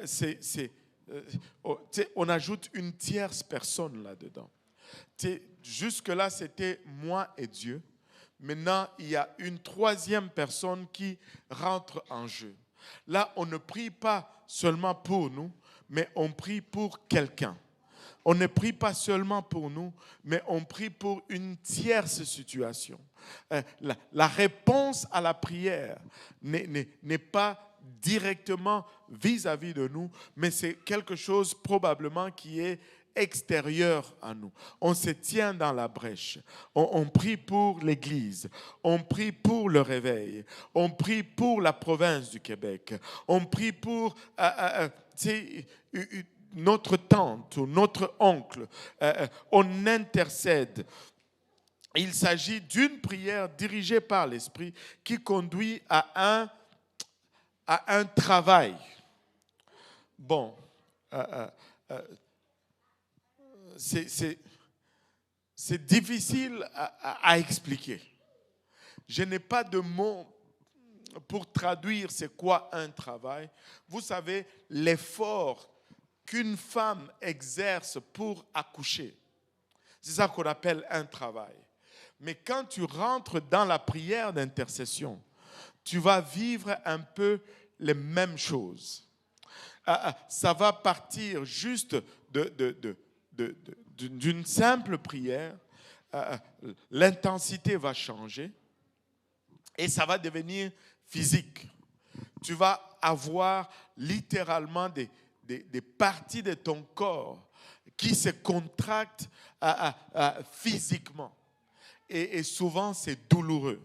on ajoute une tierce personne là-dedans. Jusque-là, c'était moi et Dieu. Maintenant, il y a une troisième personne qui rentre en jeu. Là, on ne prie pas seulement pour nous, mais on prie pour quelqu'un. On ne prie pas seulement pour nous, mais on prie pour une tierce situation. La réponse à la prière n'est pas directement vis-à-vis de nous, mais c'est quelque chose probablement qui est extérieur à nous. On se tient dans la brèche. On prie pour l'Église. On prie pour le réveil. On prie pour la province du Québec. On prie pour notre tante ou notre oncle. On intercède. Il s'agit d'une prière dirigée par l'Esprit qui conduit à un travail. Bon, c'est difficile à expliquer. Je n'ai pas de mots pour traduire c'est quoi un travail. Vous savez, l'effort qu'une femme exerce pour accoucher, c'est ça qu'on appelle un travail. Mais quand tu rentres dans la prière d'intercession, tu vas vivre un peu les mêmes choses. Ça va partir juste d'une simple prière. L'intensité va changer et ça va devenir physique. Tu vas avoir littéralement des parties de ton corps qui se contractent physiquement. Et souvent, c'est douloureux.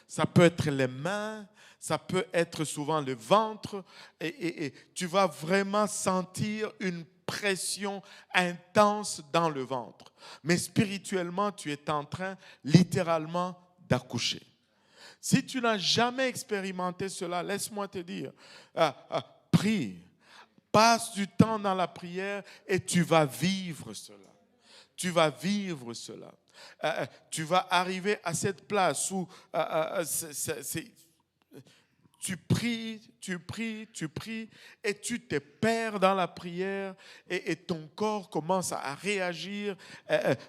Ça peut être les mains, ça peut être souvent le ventre. Et tu vas vraiment sentir une pression intense dans le ventre. Mais spirituellement, tu es en train littéralement d'accoucher. Si tu n'as jamais expérimenté cela, laisse-moi te dire, prie, passe du temps dans la prière et tu vas vivre cela. Tu vas vivre cela. Tu vas arriver à cette place où tu pries et tu te perds dans la prière et ton corps commence à réagir.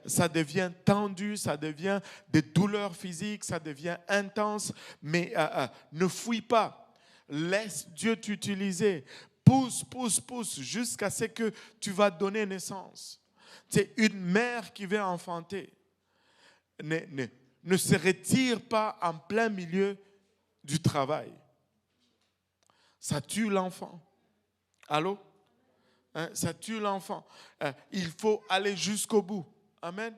Ça devient tendu, ça devient des douleurs physiques, ça devient intense. Mais ne fuis pas. Laisse Dieu t'utiliser. Pousse jusqu'à ce que tu vas donner naissance. C'est une mère qui veut enfanter. Ne se retire pas en plein milieu du travail. Ça tue l'enfant. Allô? Ça tue l'enfant. Il faut aller jusqu'au bout. Amen.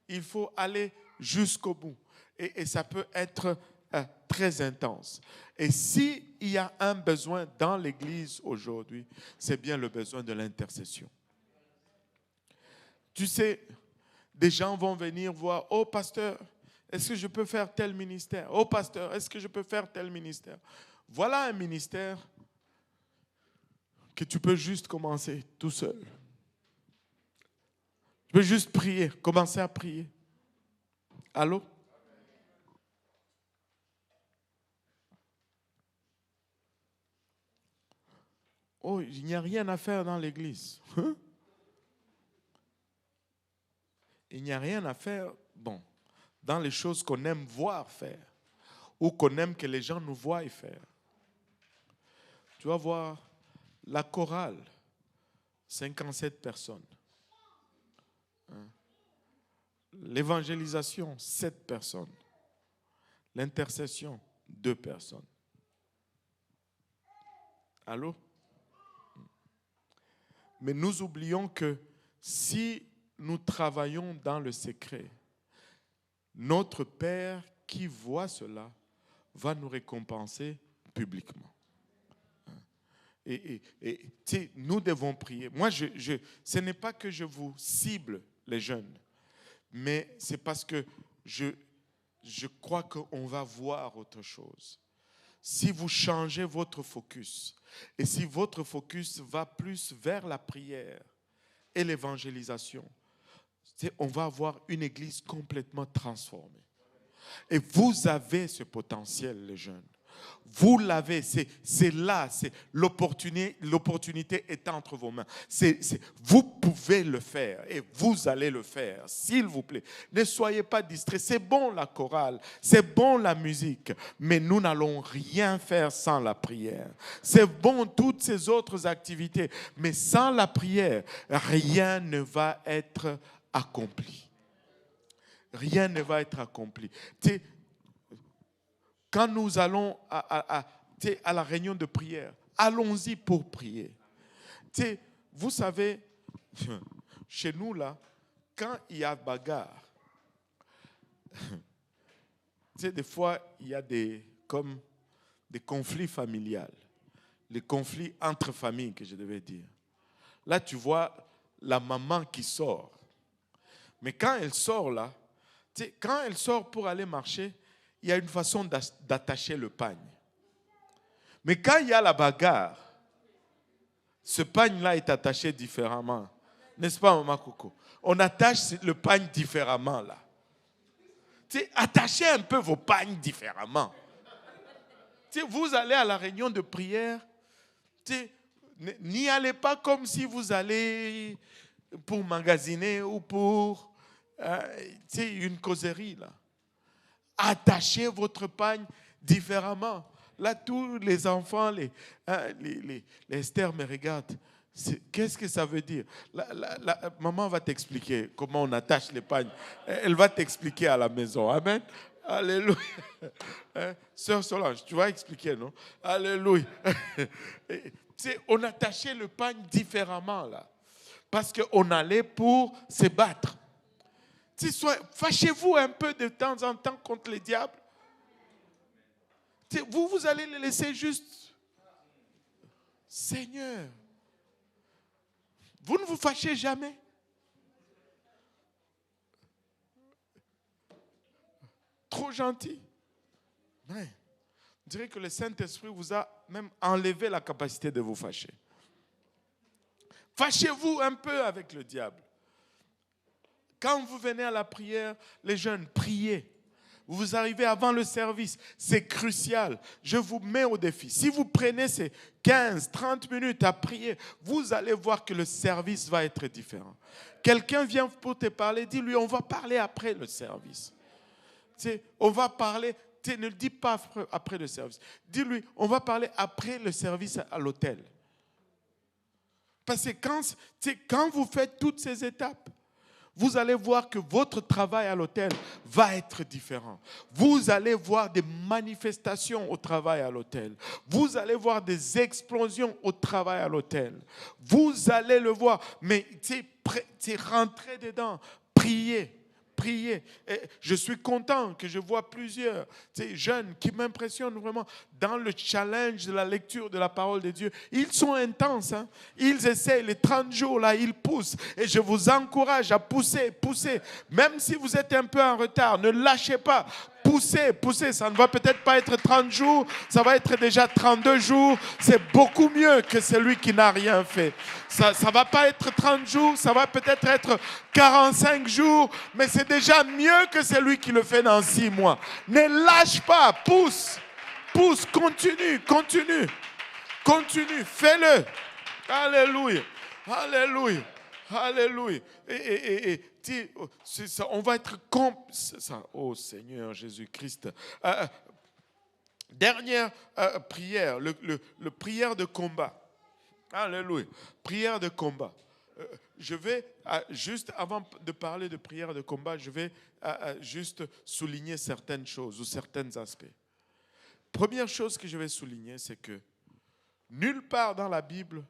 Il faut aller jusqu'au bout. Et ça peut être très intense. Et s'il y a un besoin dans l'Église aujourd'hui, c'est bien le besoin de l'intercession. Tu sais, des gens vont venir voir, oh pasteur, est-ce que je peux faire tel ministère? Oh pasteur, est-ce que je peux faire tel ministère? Voilà un ministère que tu peux juste commencer tout seul. Tu peux juste prier, commencer à prier. Allô? Oh, il n'y a rien à faire dans l'église. Il n'y a rien à faire, bon, dans les choses qu'on aime voir faire ou qu'on aime que les gens nous voient faire. Tu vas voir la chorale, 57 personnes. L'évangélisation, 7 personnes. L'intercession, 2 personnes. Allô? Mais nous oublions que si nous travaillons dans le secret, notre Père qui voit cela va nous récompenser publiquement. Et nous devons prier. Moi, ce n'est pas que je vous cible, les jeunes, mais c'est parce que je crois qu'on va voir autre chose. Si vous changez votre focus, et si votre focus va plus vers la prière et l'évangélisation, on va avoir une église complètement transformée. Et vous avez ce potentiel, les jeunes. Vous l'avez, c'est là, l'opportunité est entre vos mains. Vous pouvez le faire et vous allez le faire, s'il vous plaît. Ne soyez pas distraits. C'est bon la chorale, c'est bon la musique, mais nous n'allons rien faire sans la prière. C'est bon toutes ces autres activités, mais sans la prière, rien ne va être accompli. Rien ne va être accompli. Quand nous allons à la réunion de prière, allons-y pour prier. Vous savez, chez nous, là, quand il y a bagarre, des fois, il y a des conflits familiales, les conflits entre familles, que je devais dire. Là, tu vois la maman qui sort. Mais quand elle sort, là, quand elle sort pour aller marcher, il y a une façon d'attacher le pagne. Mais quand il y a la bagarre, ce pagne-là est attaché différemment. N'est-ce pas, Maman Coco? On attache le pagne différemment, là. Attachez un peu vos pagnes différemment. Vous allez à la réunion de prière, n'y allez pas comme si vous allez pour magasiner ou pour une causerie, là. Attachez votre pagne différemment. Là, tous les enfants, les Esther me regardent. Qu'est-ce que ça veut dire? Maman va t'expliquer comment on attache les pagnes. Elle va t'expliquer à la maison. Amen. Alléluia. Sœur Solange, tu vas expliquer, non? Alléluia. On attachait le pagne différemment, là. Parce qu'on allait pour se battre. Fâchez-vous un peu de temps en temps contre le diable. Vous allez le laisser juste. Seigneur, vous ne vous fâchez jamais. Trop gentil. Ouais. On dirait que le Saint-Esprit vous a même enlevé la capacité de vous fâcher. Fâchez-vous un peu avec le diable. Quand vous venez à la prière, les jeunes, priez. Vous arrivez avant le service, c'est crucial. Je vous mets au défi. Si vous prenez ces 15, 30 minutes à prier, vous allez voir que le service va être différent. Quelqu'un vient pour te parler, dis-lui, on va parler après le service. On va parler, ne le dis pas après le service. Dis-lui, on va parler après le service à l'hôtel. Parce que quand vous faites toutes ces étapes, vous allez voir que votre travail à l'hôtel va être différent. Vous allez voir des manifestations au travail à l'hôtel. Vous allez voir des explosions au travail à l'hôtel. Vous allez le voir. Mais rentrez dedans. Priez. Priez. Et je suis content que je vois plusieurs jeunes qui m'impressionnent vraiment dans le challenge de la lecture de la parole de Dieu. Ils sont intenses. Hein? Ils essaient les 30 jours, là, ils poussent. Et je vous encourage à pousser. Même si vous êtes un peu en retard, ne lâchez pas. Poussez. Ça ne va peut-être pas être 30 jours, ça va être déjà 32 jours. C'est beaucoup mieux que celui qui n'a rien fait. Ça ne va pas être 30 jours, ça va peut-être être 45 jours, mais c'est déjà mieux que celui qui le fait dans 6 mois. Ne lâche pas, pousse, continue, fais-le. Alléluia. On va être oh Seigneur Jésus-Christ. Dernière prière, le prière de combat. Alléluia. Prière de combat. Je vais, juste avant de parler de prière de combat, je vais juste souligner certaines choses ou certains aspects. Première chose que je vais souligner, c'est que Nulle part dans la Bible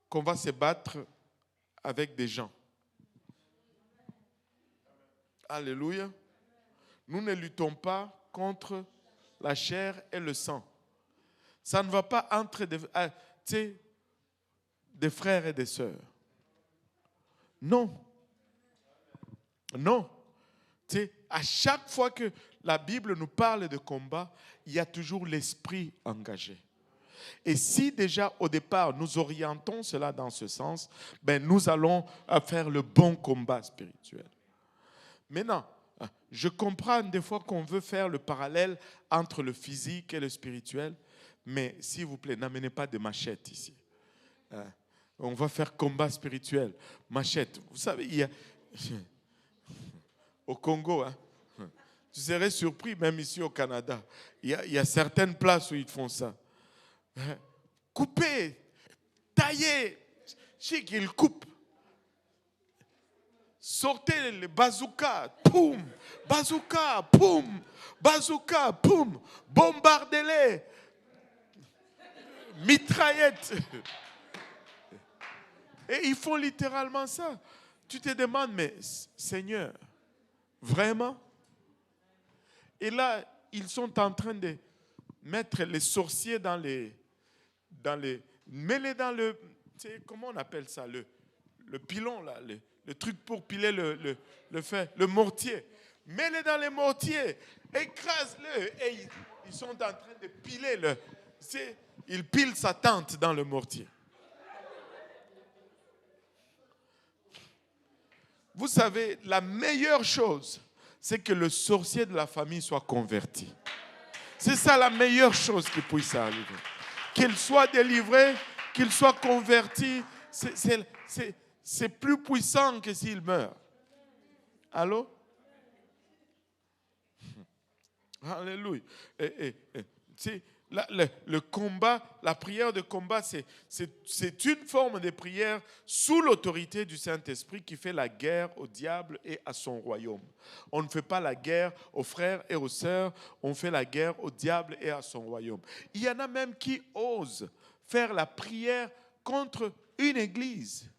qu'on va se battre avec des gens. Alléluia. Nous ne luttons pas contre la chair et le sang. Ça ne va pas entre des frères et des sœurs. Non. Non. À chaque fois que la Bible nous parle de combat, il y a toujours l'esprit engagé. Et si déjà au départ nous orientons cela dans ce sens, ben nous allons faire le bon combat spirituel. Maintenant, je comprends des fois qu'on veut faire le parallèle entre le physique et le spirituel, mais s'il vous plaît, n'amenez pas de machette ici. On va faire combat spirituel. Machette. Vous savez, il y a... Au Congo, tu serais surpris, même ici au Canada, il y a certaines places où ils font ça. Couper, tailler, chic, ils coupent. Sortez le bazooka, poum, bazooka, poum, bazooka, poum, bombardez-les, mitraillettes. Et ils font littéralement ça. Tu te demandes, mais Seigneur, vraiment? Et là, ils sont en train de mettre les sorciers dans les mêlés dans le, comment on appelle ça, le pilon là, le truc pour piler le fer, le mortier. Mets-les dans les mortiers, écrase-le. Et ils sont en train de piler ils pilent sa tente dans le mortier. Vous savez, la meilleure chose, c'est que le sorcier de la famille soit converti. C'est ça la meilleure chose qui puisse arriver. Qu'il soit délivré, qu'il soit converti, c'est plus puissant que s'il meurt. Allô? Alléluia. Le combat, la prière de combat, c'est une forme de prière sous l'autorité du Saint-Esprit qui fait la guerre au diable et à son royaume. On ne fait pas la guerre aux frères et aux sœurs, on fait la guerre au diable et à son royaume. Il y en a même qui osent faire la prière contre une église.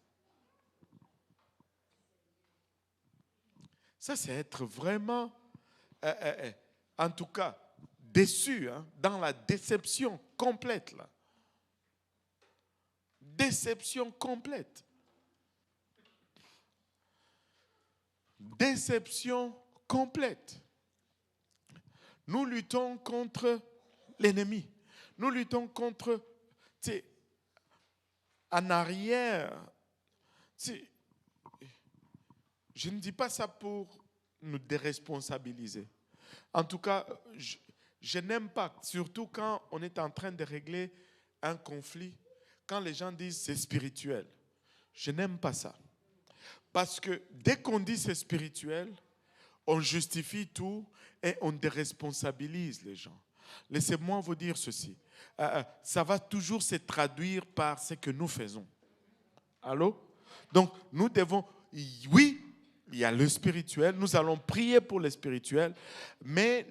Ça, c'est être vraiment, en tout cas, déçu, dans la déception complète. Là. Déception complète. Déception complète. Nous luttons contre l'ennemi. Nous luttons contre, en arrière. Je ne dis pas ça pour nous déresponsabiliser. En tout cas, je n'aime pas, surtout quand on est en train de régler un conflit, quand les gens disent c'est spirituel. Je n'aime pas ça. Parce que dès qu'on dit c'est spirituel, on justifie tout et on déresponsabilise les gens. Laissez-moi vous dire ceci. Ça va toujours se traduire par ce que nous faisons. Allô? Donc, nous devons, oui, il y a le spirituel, nous allons prier pour le spirituel, mais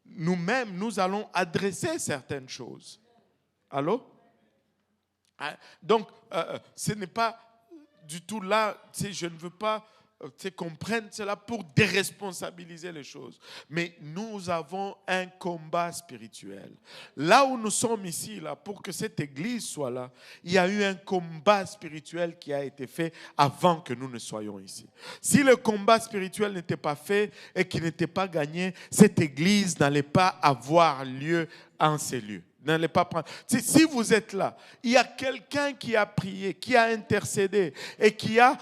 nous-mêmes, nous allons adresser certaines choses. Allô? Donc, ce n'est pas du tout là, je ne veux pas qu'on prenne cela pour déresponsabiliser les choses. Mais nous avons un combat spirituel. Là où nous sommes ici, là, pour que cette église soit là, il y a eu un combat spirituel qui a été fait avant que nous ne soyons ici. Si le combat spirituel n'était pas fait et qu'il n'était pas gagné, cette église n'allait pas avoir lieu en ces lieux. N'allez pas prendre. Si vous êtes là, il y a quelqu'un qui a prié, qui a intercédé et qui a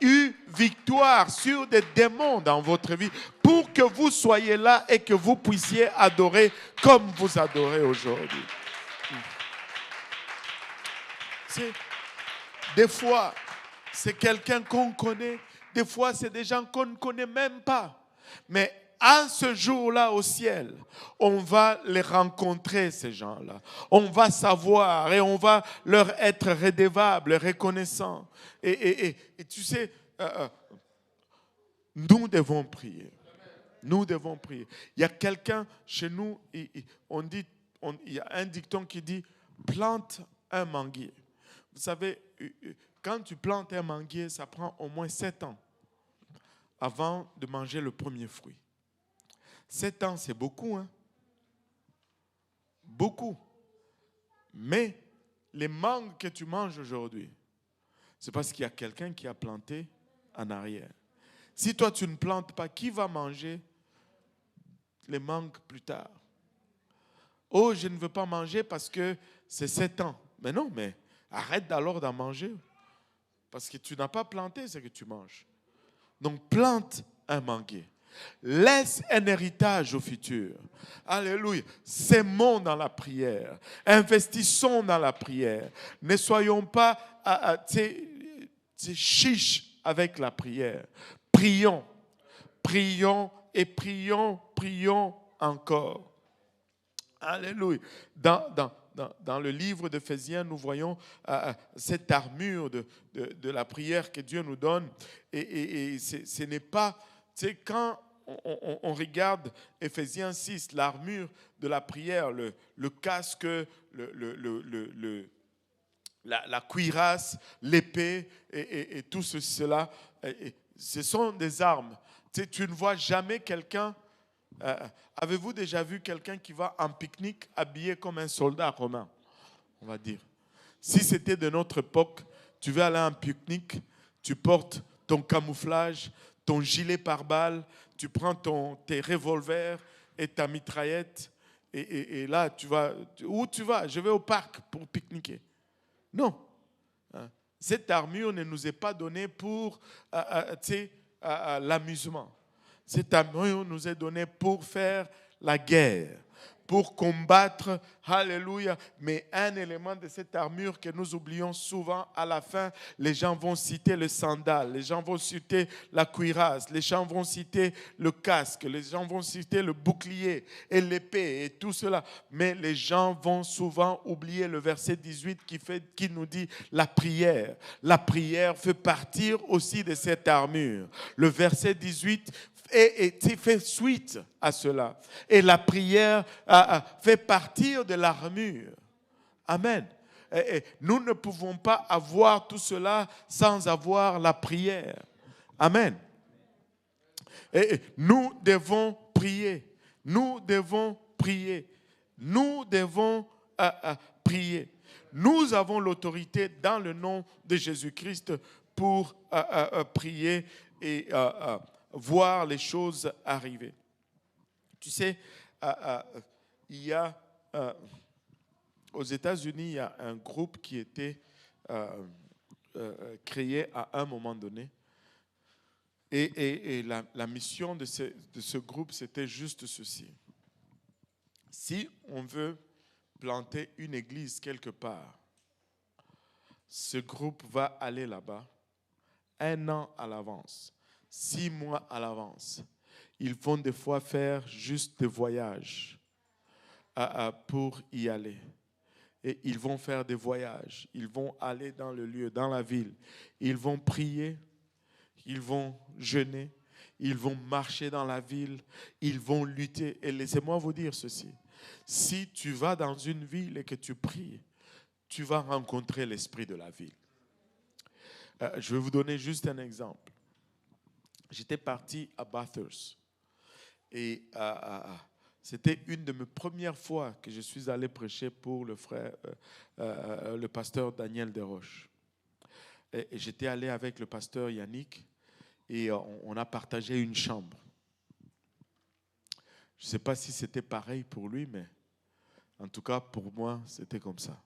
eu victoire sur des démons dans votre vie pour que vous soyez là et que vous puissiez adorer comme vous adorez aujourd'hui. Des fois, c'est quelqu'un qu'on connaît, des fois, c'est des gens qu'on ne connaît même pas. Mais à ce jour-là au ciel, on va les rencontrer, ces gens-là. On va savoir et on va leur être redevable, reconnaissant. Et tu sais, nous devons prier. Nous devons prier. Il y a quelqu'un chez nous, on dit il y a un dicton qui dit « plante un manguier ». Vous savez, quand tu plantes un manguier, ça prend au moins 7 ans avant de manger le premier fruit. 7 ans, c'est beaucoup, hein? Beaucoup. Mais les mangues que tu manges aujourd'hui, c'est parce qu'il y a quelqu'un qui a planté en arrière. Si toi, tu ne plantes pas, qui va manger les mangues plus tard? Oh, je ne veux pas manger parce que c'est 7 ans. Mais non, mais arrête alors d'en manger. Parce que tu n'as pas planté ce que tu manges. Donc, plante un manguier. Laisse un héritage au futur. Alléluia. Sémons dans la prière. Investissons dans la prière. Ne soyons pas chiches avec la prière. Prions. Prions et prions, prions encore. Alléluia. Dans le livre d'Éphésiens, nous voyons cette armure de la prière que Dieu nous donne. Et ce n'est pas, tu sais, quand on regarde Éphésiens 6, l'armure de la prière, le casque, la cuirasse, l'épée et tout cela, ce sont des armes. Tu sais, tu ne vois jamais quelqu'un. Avez-vous déjà vu quelqu'un qui va en pique-nique habillé comme un soldat romain, on va dire? Si c'était de notre époque, tu veux aller en pique-nique, tu portes ton camouflage, ton gilet pare-balles, tu prends tes revolvers et ta mitraillette, et là, tu vas. Où tu vas? Je vais au parc pour pique-niquer. Non. Cette armure ne nous est pas donnée pour l'amusement. Cette armure nous est donnée pour faire la guerre, pour combattre, alléluia. Mais un élément de cette armure que nous oublions souvent, à la fin, les gens vont citer le sandal, les gens vont citer la cuirasse, les gens vont citer le casque, les gens vont citer le bouclier et l'épée et tout cela. Mais les gens vont souvent oublier le verset 18 qui nous dit la prière. La prière fait partir aussi de cette armure. Le verset 18 fait suite à cela. Et la prière fait partir de l'armure. Amen. Et nous ne pouvons pas avoir tout cela sans avoir la prière. Amen. Et nous devons prier. Nous devons prier. Nous devons prier. Nous avons l'autorité dans le nom de Jésus-Christ pour prier et voir les choses arriver. Tu sais, il y a aux États-Unis, il y a un groupe qui était créé à un moment donné. Et la mission de ce groupe, c'était juste ceci. Si on veut planter une église quelque part, ce groupe va aller là-bas 1 an à l'avance, 6 mois à l'avance. Ils vont des fois faire juste des voyages pour y aller. Et ils vont faire des voyages. Ils vont aller dans le lieu, dans la ville. Ils vont prier. Ils vont jeûner. Ils vont marcher dans la ville. Ils vont lutter. Et laissez-moi vous dire ceci. Si tu vas dans une ville et que tu pries, tu vas rencontrer l'esprit de la ville. Je vais vous donner juste un exemple. J'étais parti à Bathurst. Et c'était une de mes premières fois que je suis allé prêcher pour le frère, le pasteur Daniel Desroches. Et j'étais allé avec le pasteur Yannick et on a partagé une chambre. Je ne sais pas si c'était pareil pour lui, mais en tout cas pour moi, c'était comme ça.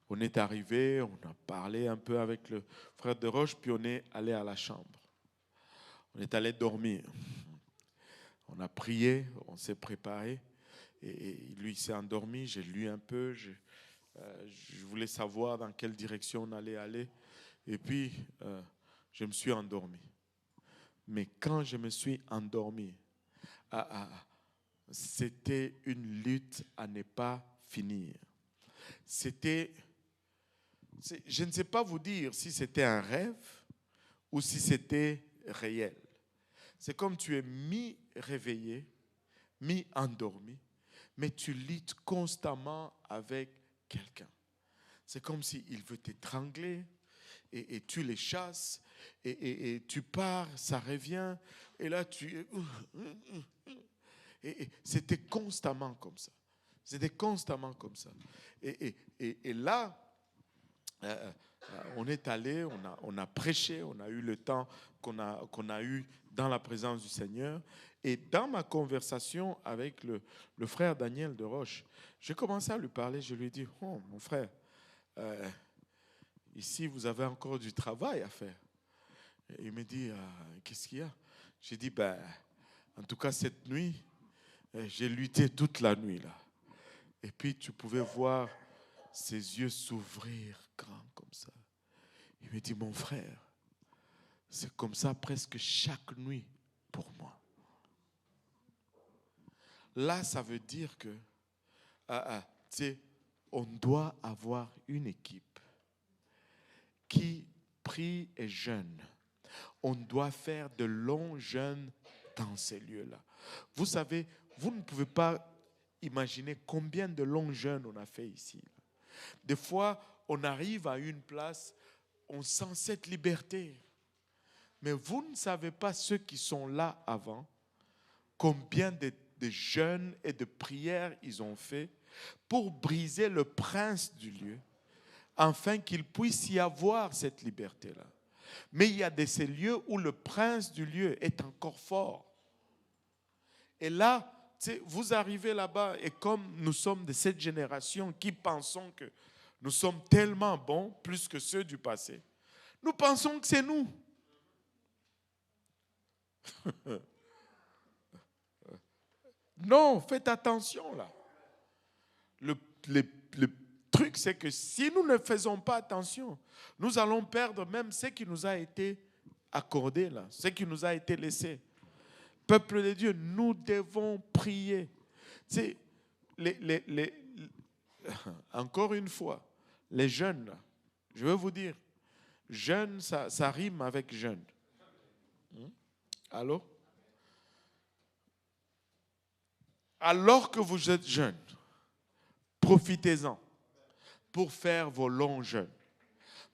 On est arrivé, on a parlé un peu avec le frère Desroches, puis on est allé à la chambre. On est allé dormir. On a prié, on s'est préparé. Et lui s'est endormi, j'ai lu un peu. Je voulais savoir dans quelle direction on allait aller. Et puis, je me suis endormi. Mais quand je me suis endormi, c'était une lutte à ne pas finir. Je ne sais pas vous dire si c'était un rêve ou si c'était réel. C'est comme tu es mi-réveillé, mi-endormi, mais tu luttes constamment avec quelqu'un. C'est comme s'il veut t'étrangler et tu les chasses et tu pars, ça revient et là tu... Et c'était constamment comme ça. C'était constamment comme ça. Et là, on est allé, on a prêché, on a eu le temps qu'on a eu dans la présence du Seigneur. Et dans ma conversation avec le frère Daniel de Roche, j'ai commencé à lui parler. Je lui ai dit, oh, mon frère, ici, vous avez encore du travail à faire. Et il me dit, qu'est-ce qu'il y a? J'ai dit, ben, en tout cas, cette nuit, j'ai lutté toute la nuit, là. Et puis, tu pouvais voir ses yeux s'ouvrir grands comme ça. Il me dit, mon frère, c'est comme ça presque chaque nuit pour moi. Là, ça veut dire que, on doit avoir une équipe qui prie et jeûne. On doit faire de longs jeûnes dans ces lieux-là. Vous savez, vous ne pouvez pas imaginer combien de longs jeûnes on a fait ici. Des fois, on arrive à une place, on sent cette liberté. Mais vous ne savez pas, ceux qui sont là avant, combien de jeûnes et de prières ils ont fait pour briser le prince du lieu, afin qu'il puisse y avoir cette liberté-là. Mais il y a ces lieux où le prince du lieu est encore fort. Et là, vous arrivez là-bas et comme nous sommes de cette génération qui pensons que nous sommes tellement bons, plus que ceux du passé, nous pensons que c'est nous. Non, faites attention là. Le truc, c'est que si nous ne faisons pas attention, nous allons perdre même ce qui nous a été accordé là, ce qui nous a été laissé. Peuple de Dieu, nous devons prier. Encore une fois, les jeunes, là, je veux vous dire, jeûne, ça rime avec jeûne. Allô? Alors que vous êtes jeunes, profitez-en pour faire vos longs jeûnes.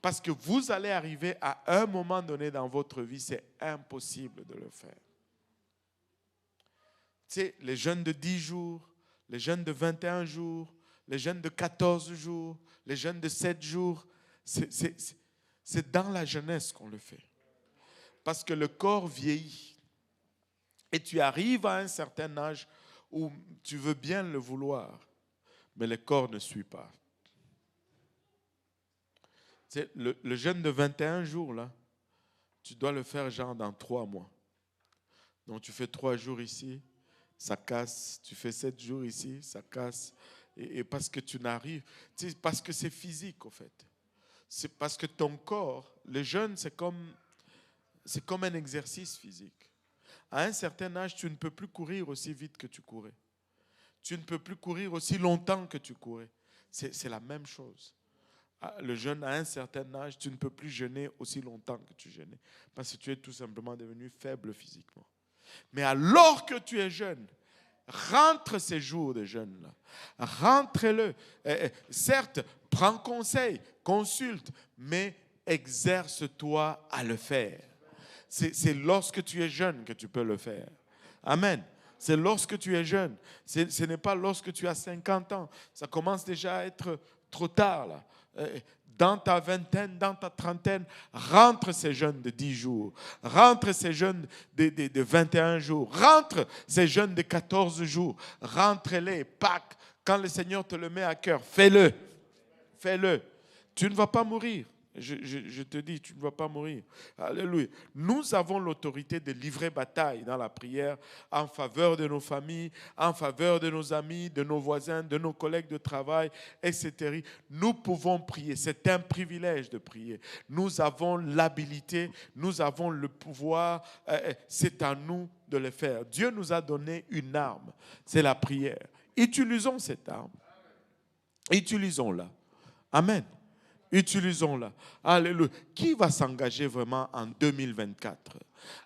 Parce que vous allez arriver à un moment donné dans votre vie, c'est impossible de le faire. Tu sais, les jeûnes de 10 jours, les jeûnes de 21 jours, les jeûnes de 14 jours, les jeûnes de 7 jours, c'est dans la jeunesse qu'on le fait. Parce que le corps vieillit. Et tu arrives à un certain âge où tu veux bien le vouloir, mais le corps ne suit pas. Tu sais, le jeûne de 21 jours, là, tu dois le faire genre dans 3 mois. Donc tu fais 3 jours ici, ça casse. Tu fais 7 jours ici, ça casse. Et parce que tu n'arrives, tu sais, parce que c'est physique, au fait. C'est parce que ton corps, le jeûne, c'est comme un exercice physique. À un certain âge, tu ne peux plus courir aussi vite que tu courais. Tu ne peux plus courir aussi longtemps que tu courais. C'est la même chose. Le jeûne, à un certain âge, tu ne peux plus jeûner aussi longtemps que tu jeûnais. Parce que tu es tout simplement devenu faible physiquement. Mais alors que tu es jeune, rentre ces jours de jeûne-là. Rentre-le. Certes, prends conseil, consulte, mais exerce-toi à le faire. C'est lorsque tu es jeune que tu peux le faire. Amen. C'est lorsque tu es jeune. Ce n'est pas lorsque tu as 50 ans. Ça commence déjà à être trop tard là. Dans ta vingtaine, dans ta trentaine, rentre ces jeûnes de 10 jours. Rentre ces jeûnes de 21 jours. Rentre ces jeûnes de 14 jours. Rentre-les, Pâques. Quand le Seigneur te le met à cœur, fais-le. Fais-le. Tu ne vas pas mourir. Je te dis, tu ne vas pas mourir. Alléluia. Nous avons l'autorité de livrer bataille dans la prière en faveur de nos familles, en faveur de nos amis, de nos voisins, de nos collègues de travail, etc. Nous pouvons prier. C'est un privilège de prier. Nous avons l'habilité, nous avons le pouvoir. C'est à nous de le faire. Dieu nous a donné une arme. C'est la prière. Utilisons cette arme. Utilisons-la. Amen. Utilisons-la. Alléluia. Qui va s'engager vraiment en 2024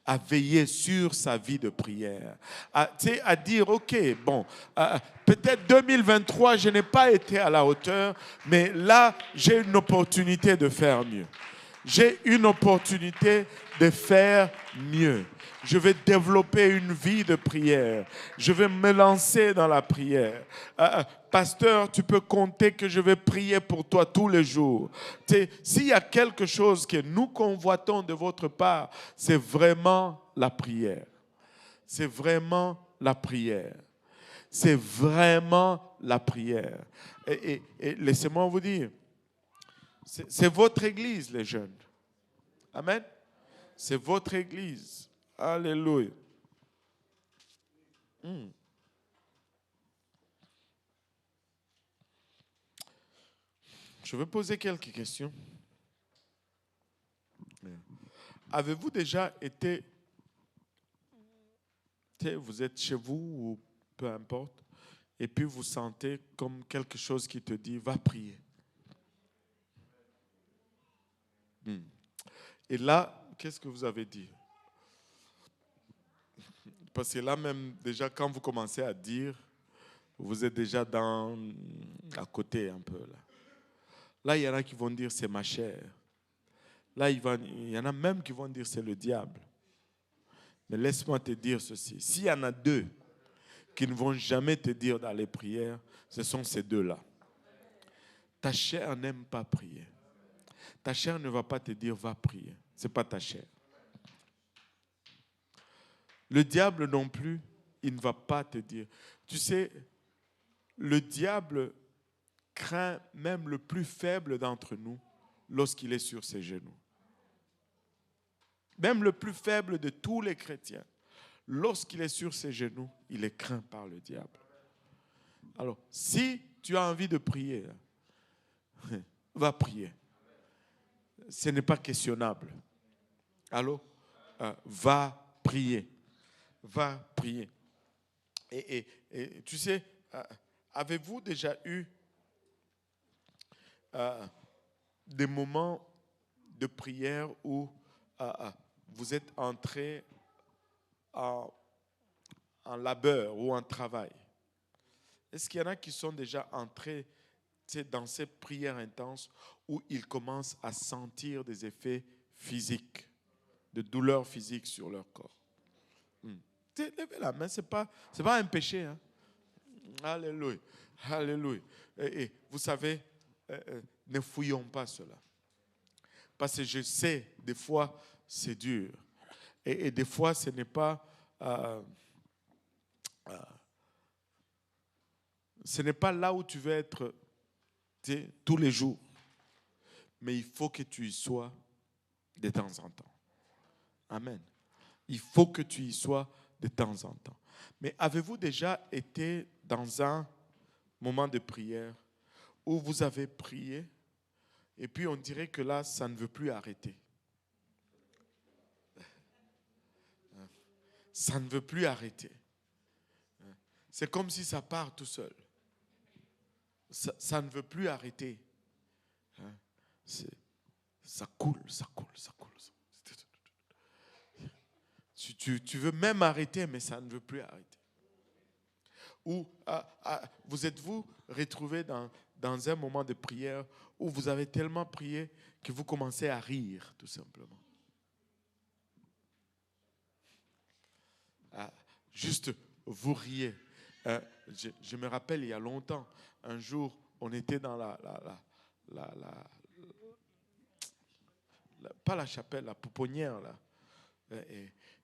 à veiller sur sa vie de prière, à dire, OK, bon, peut-être 2023, je n'ai pas été à la hauteur, mais là, j'ai une opportunité de faire mieux. J'ai une opportunité de faire mieux. Je vais développer une vie de prière. Je vais me lancer dans la prière. Pasteur, tu peux compter que je vais prier pour toi tous les jours. S'il y a quelque chose que nous convoitons de votre part, c'est vraiment la prière. C'est vraiment la prière. C'est vraiment la prière. Et laissez-moi vous dire, c'est votre église, les jeunes. Amen. C'est votre église. Alléluia. Je vais poser quelques questions. Avez-vous déjà été, vous êtes chez vous ou peu importe, et puis vous sentez comme quelque chose qui te dit, va prier. Et là, qu'est-ce que vous avez dit? Parce que là même, déjà, quand vous commencez à dire, vous êtes déjà à côté un peu. Là, il y en a qui vont dire, c'est ma chair. Là, il y en a même qui vont dire, c'est le diable. Mais laisse-moi te dire ceci. S'il y en a deux qui ne vont jamais te dire dans les prières, ce sont ces deux-là. Ta chair n'aime pas prier. Ta chair ne va pas te dire, va prier. Ce n'est pas ta chair. Le diable non plus, il ne va pas te dire. Tu sais, le diable craint même le plus faible d'entre nous lorsqu'il est sur ses genoux. Même le plus faible de tous les chrétiens, lorsqu'il est sur ses genoux, il est craint par le diable. Alors, si tu as envie de prier, va prier. Ce n'est pas questionnable. Alors, va prier. Va prier. Et tu sais, avez-vous déjà eu des moments de prière où vous êtes entré en labeur ou en travail? Est-ce qu'il y en a qui sont déjà entrés dans ces prières intenses où ils commencent à sentir des effets physiques, de douleurs physiques sur leur corps? Levez la main, ce n'est pas un péché. Hein? Alléluia. Alléluia. Et vous savez, ne fouillons pas cela. Parce que je sais, des fois, c'est dur. Et des fois, ce n'est pas... ce n'est pas là où tu veux être tous les jours. Mais il faut que tu y sois de temps en temps. Amen. Il faut que tu y sois de temps en temps. Mais avez-vous déjà été dans un moment de prière où vous avez prié et puis on dirait que là, ça ne veut plus arrêter? Ça ne veut plus arrêter. C'est comme si ça part tout seul. Ça ne veut plus arrêter. Ça coule, ça coule, ça coule. Tu veux même arrêter, mais ça ne veut plus arrêter. Ou vous êtes-vous retrouvé dans un moment de prière où vous avez tellement prié que vous commencez à rire, tout simplement. Juste, vous riez. Je me rappelle, il y a longtemps, un jour, on était dans pas la chapelle, la pouponnière, là.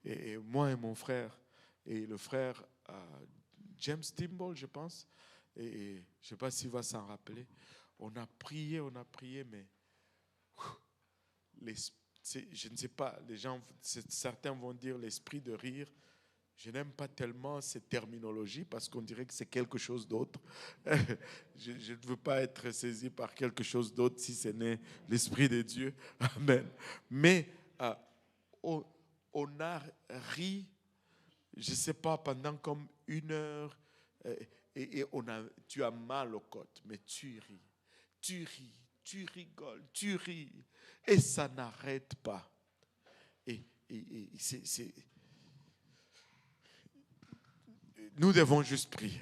Et moi et mon frère, et le frère James Timball, je pense, et je ne sais pas s'il va s'en rappeler, on a prié, mais je ne sais pas, les gens, certains vont dire l'esprit de rire. Je n'aime pas tellement cette terminologie parce qu'on dirait que c'est quelque chose d'autre. Je ne veux pas être saisi par quelque chose d'autre si ce n'est l'Esprit de Dieu. Amen. Mais on a ri, je ne sais pas, pendant comme 1 heure et tu as mal aux côtes, mais tu ris. Tu ris, tu rigoles, tu ris, et ça n'arrête pas. Et nous devons juste prier.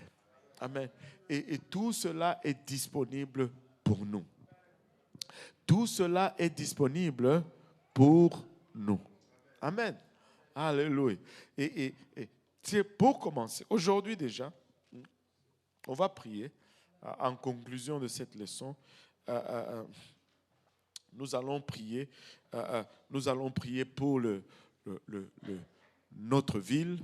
Amen. Et tout cela est disponible pour nous. Tout cela est disponible pour nous. Amen. Alléluia. Et c'est pour commencer. Aujourd'hui déjà, on va prier. En conclusion de cette leçon, nous allons prier pour notre ville.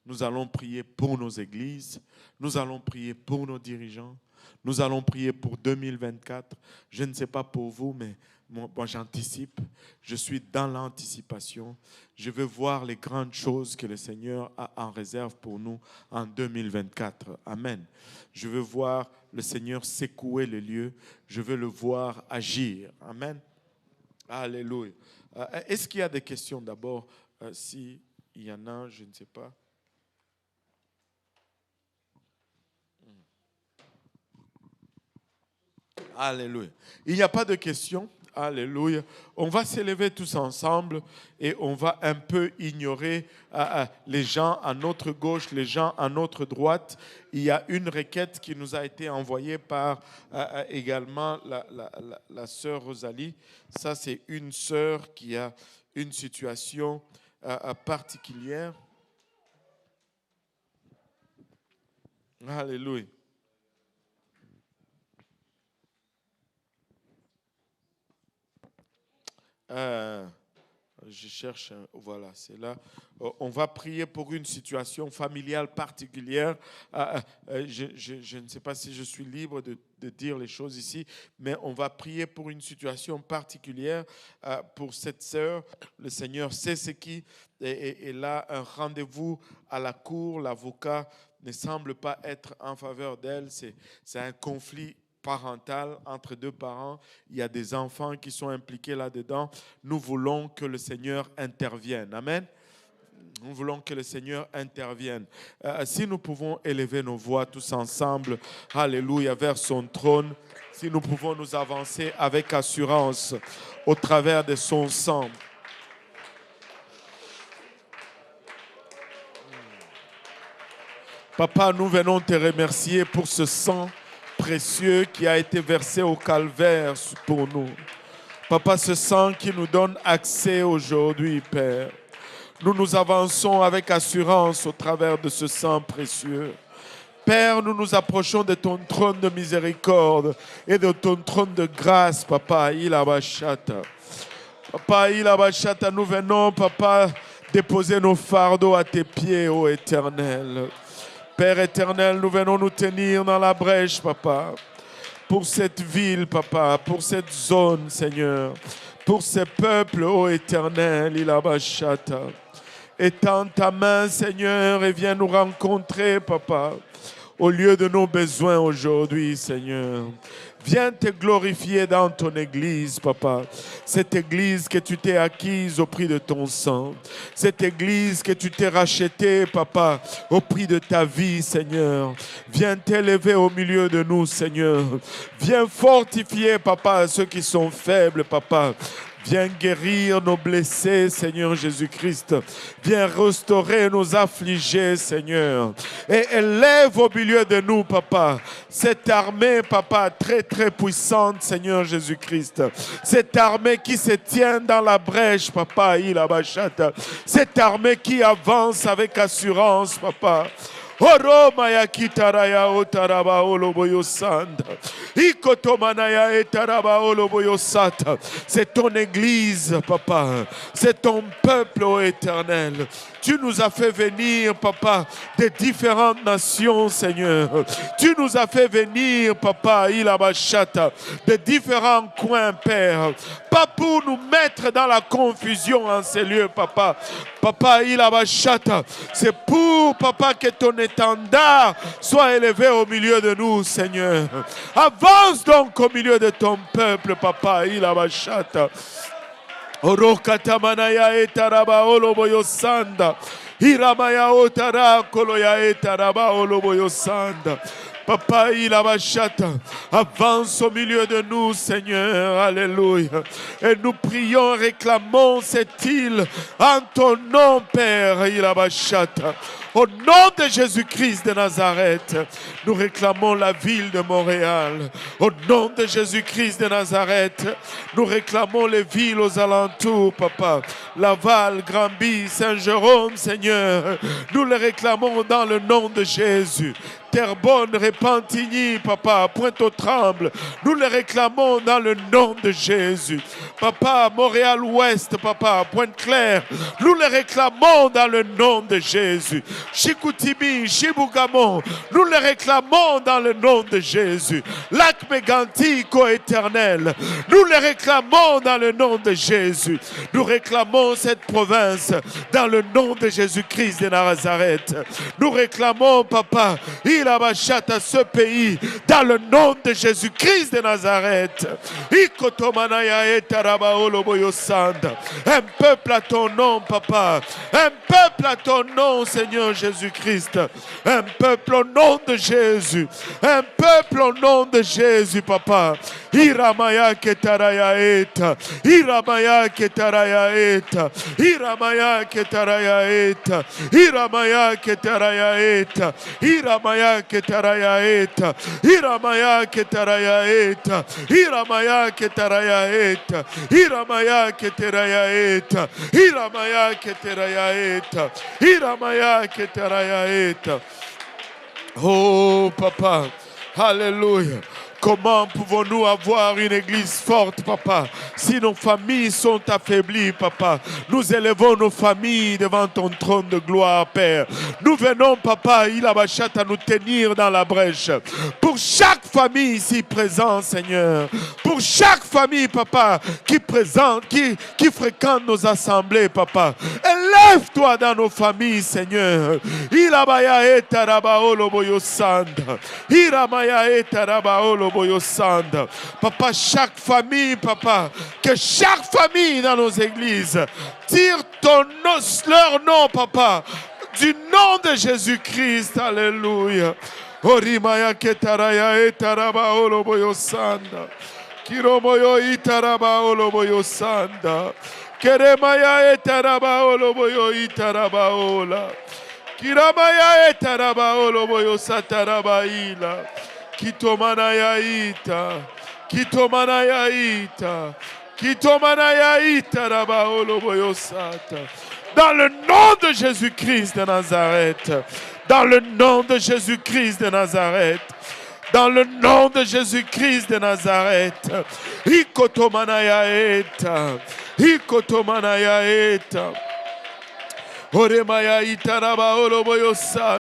Nous allons prier pour nos églises. Nous allons prier pour nos dirigeants. Nous allons prier pour 2024. Je ne sais pas pour vous, mais moi j'anticipe. Je suis dans l'anticipation. Je veux voir les grandes choses que le Seigneur a en réserve pour nous en 2024. Amen. Je veux voir le Seigneur secouer les lieux. Je veux le voir agir. Amen. Alléluia. Est-ce qu'il y a des questions d'abord? S'il y en a, je ne sais pas. Alléluia. Il n'y a pas de questions. Alléluia. On va s'élever tous ensemble et on va un peu ignorer les gens à notre gauche, les gens à notre droite. Il y a une requête qui nous a été envoyée par également la sœur Rosalie. Ça, c'est une sœur qui a une situation particulière. Alléluia. Je cherche, voilà, c'est là. On va prier pour une situation familiale particulière. Je ne sais pas si je suis libre de dire les choses ici, mais on va prier pour une situation particulière pour cette sœur. Le Seigneur sait ce qui est là, un rendez-vous à la cour. L'avocat ne semble pas être en faveur d'elle. C'est un conflit parental entre deux parents. Il y a des enfants qui sont impliqués là-dedans. Nous voulons que le Seigneur intervienne. Amen. Nous voulons que le Seigneur intervienne. Si nous pouvons élever nos voix tous ensemble, alléluia, vers son trône, si nous pouvons nous avancer avec assurance au travers de son sang. Papa, nous venons te remercier pour ce sang précieux qui a été versé au calvaire pour nous. Papa, ce sang qui nous donne accès aujourd'hui, Père. Nous nous avançons avec assurance au travers de ce sang précieux. Père, nous nous approchons de ton trône de miséricorde et de ton trône de grâce, Papa. Ilabashata. Papa, Ilabashata, nous venons, Papa, déposer nos fardeaux à tes pieds, ô Éternel. Père éternel, nous venons nous tenir dans la brèche, Papa, pour cette ville, Papa, pour cette zone, Seigneur, pour ces peuples, ô Éternel, Ilabashata. Étends ta main, Seigneur, et viens nous rencontrer, Papa, au lieu de nos besoins aujourd'hui, Seigneur. Viens te glorifier dans ton église, Papa. Cette église que tu t'es acquise au prix de ton sang. Cette église que tu t'es rachetée, Papa, au prix de ta vie, Seigneur. Viens t'élever au milieu de nous, Seigneur. Viens fortifier, Papa, ceux qui sont faibles, Papa. Viens guérir nos blessés, Seigneur Jésus-Christ. Viens restaurer nos affligés, Seigneur. Et élève au milieu de nous, Papa, cette armée, Papa, très, très puissante, Seigneur Jésus-Christ. Cette armée qui se tient dans la brèche, Papa, Ilabashata. Cette armée qui avance avec assurance, Papa. Oromaya kitaraya otaraba oloboyosanda. Ikotomanaya etaraba oloboyosata. C'est ton église, Papa. C'est ton peuple, ô Éternel. Tu nous as fait venir, Papa, des différentes nations, Seigneur. Tu nous as fait venir, Papa, Ilabashata, de différents coins, Père. Pas pour nous mettre dans la confusion en ces lieux, Papa. Papa, Ilabashata, c'est pour, Papa, que ton étendard soit élevé au milieu de nous, Seigneur. Avance donc au milieu de ton peuple, Papa, Ilabashata. Orokatamanaya etaraba oloboyosanda. Iramaya otara koloya etaraba oloboyosanda. Papa, il abachata. Avance au milieu de nous, Seigneur. Alléluia. Et nous prions, réclamons cette île en ton nom, Père. Il abachata. Au nom de Jésus-Christ de Nazareth, nous réclamons la ville de Montréal. Au nom de Jésus-Christ de Nazareth, nous réclamons les villes aux alentours, Papa. Laval, Granby, Saint-Jérôme, Seigneur. Nous les réclamons dans le nom de Jésus. Terrebonne, Repentigny, Papa, Pointe-aux-Trembles, nous les réclamons dans le nom de Jésus. Papa, Montréal-Ouest, Papa, Pointe-Claire, nous les réclamons dans le nom de Jésus. Chicoutimi, Chibougamon, nous les réclamons dans le nom de Jésus. Lac-Mégantic, éternel, nous les réclamons dans le nom de Jésus. Nous réclamons cette province dans le nom de Jésus-Christ de Nazareth. Nous réclamons, Papa, il abachate à ce pays dans le nom de Jésus-Christ de Nazareth. Un peuple à ton nom, Papa. Un peuple à ton nom, Seigneur Jésus-Christ. Un peuple au nom de Jésus. Un peuple au nom de Jésus, Papa. Iramaya ketaraya eta. Iramaya ketaraya eta. Iramaya ketaraya eta. Iramaya ketaraya eta. Iramaya ketaraya eta. Iramaya ketaraya eta. Iramaya ketaraya eta. Iramaya ketaraya eta. Iramaya ketaraya eta. Iramaya ketaraya eta. Oh, Papa. Alléluia. Comment pouvons-nous avoir une église forte, Papa, si nos familles sont affaiblies, Papa? Nous élevons nos familles devant ton trône de gloire, Père. Nous venons, Papa, il abachat à nous tenir dans la brèche. Pour chaque famille ici présente, Seigneur. Pour chaque famille, Papa, qui fréquente nos assemblées, Papa. Élève-toi dans nos familles, Seigneur. Il abaya et tarabaolo boyosanda. Iramaya et tarabaolo boyosanda. Papa, chaque famille, Papa, que chaque famille dans nos églises tire leur nom, Papa, du nom de Jésus-Christ. Alléluia. Orimaya ketaraya et tarabaolo boyosanda. Kiromoyo itarabaolo boyosanda. Keremaya etarabaolo boyo itarabaola. Kiramaya etarabaolo boyo satarabaila. Kitomanaya ita. Kitomanaya ita. Kitomanaya itarabaolo boyo sata. Dans le nom de Jésus-Christ de Nazareth. Dans le nom de Jésus-Christ de Nazareth. Dans le nom de Jésus-Christ de Nazareth. Ikotomanaya eta. Ikotomanaya eta. Oremaya itaraba oloboyosa.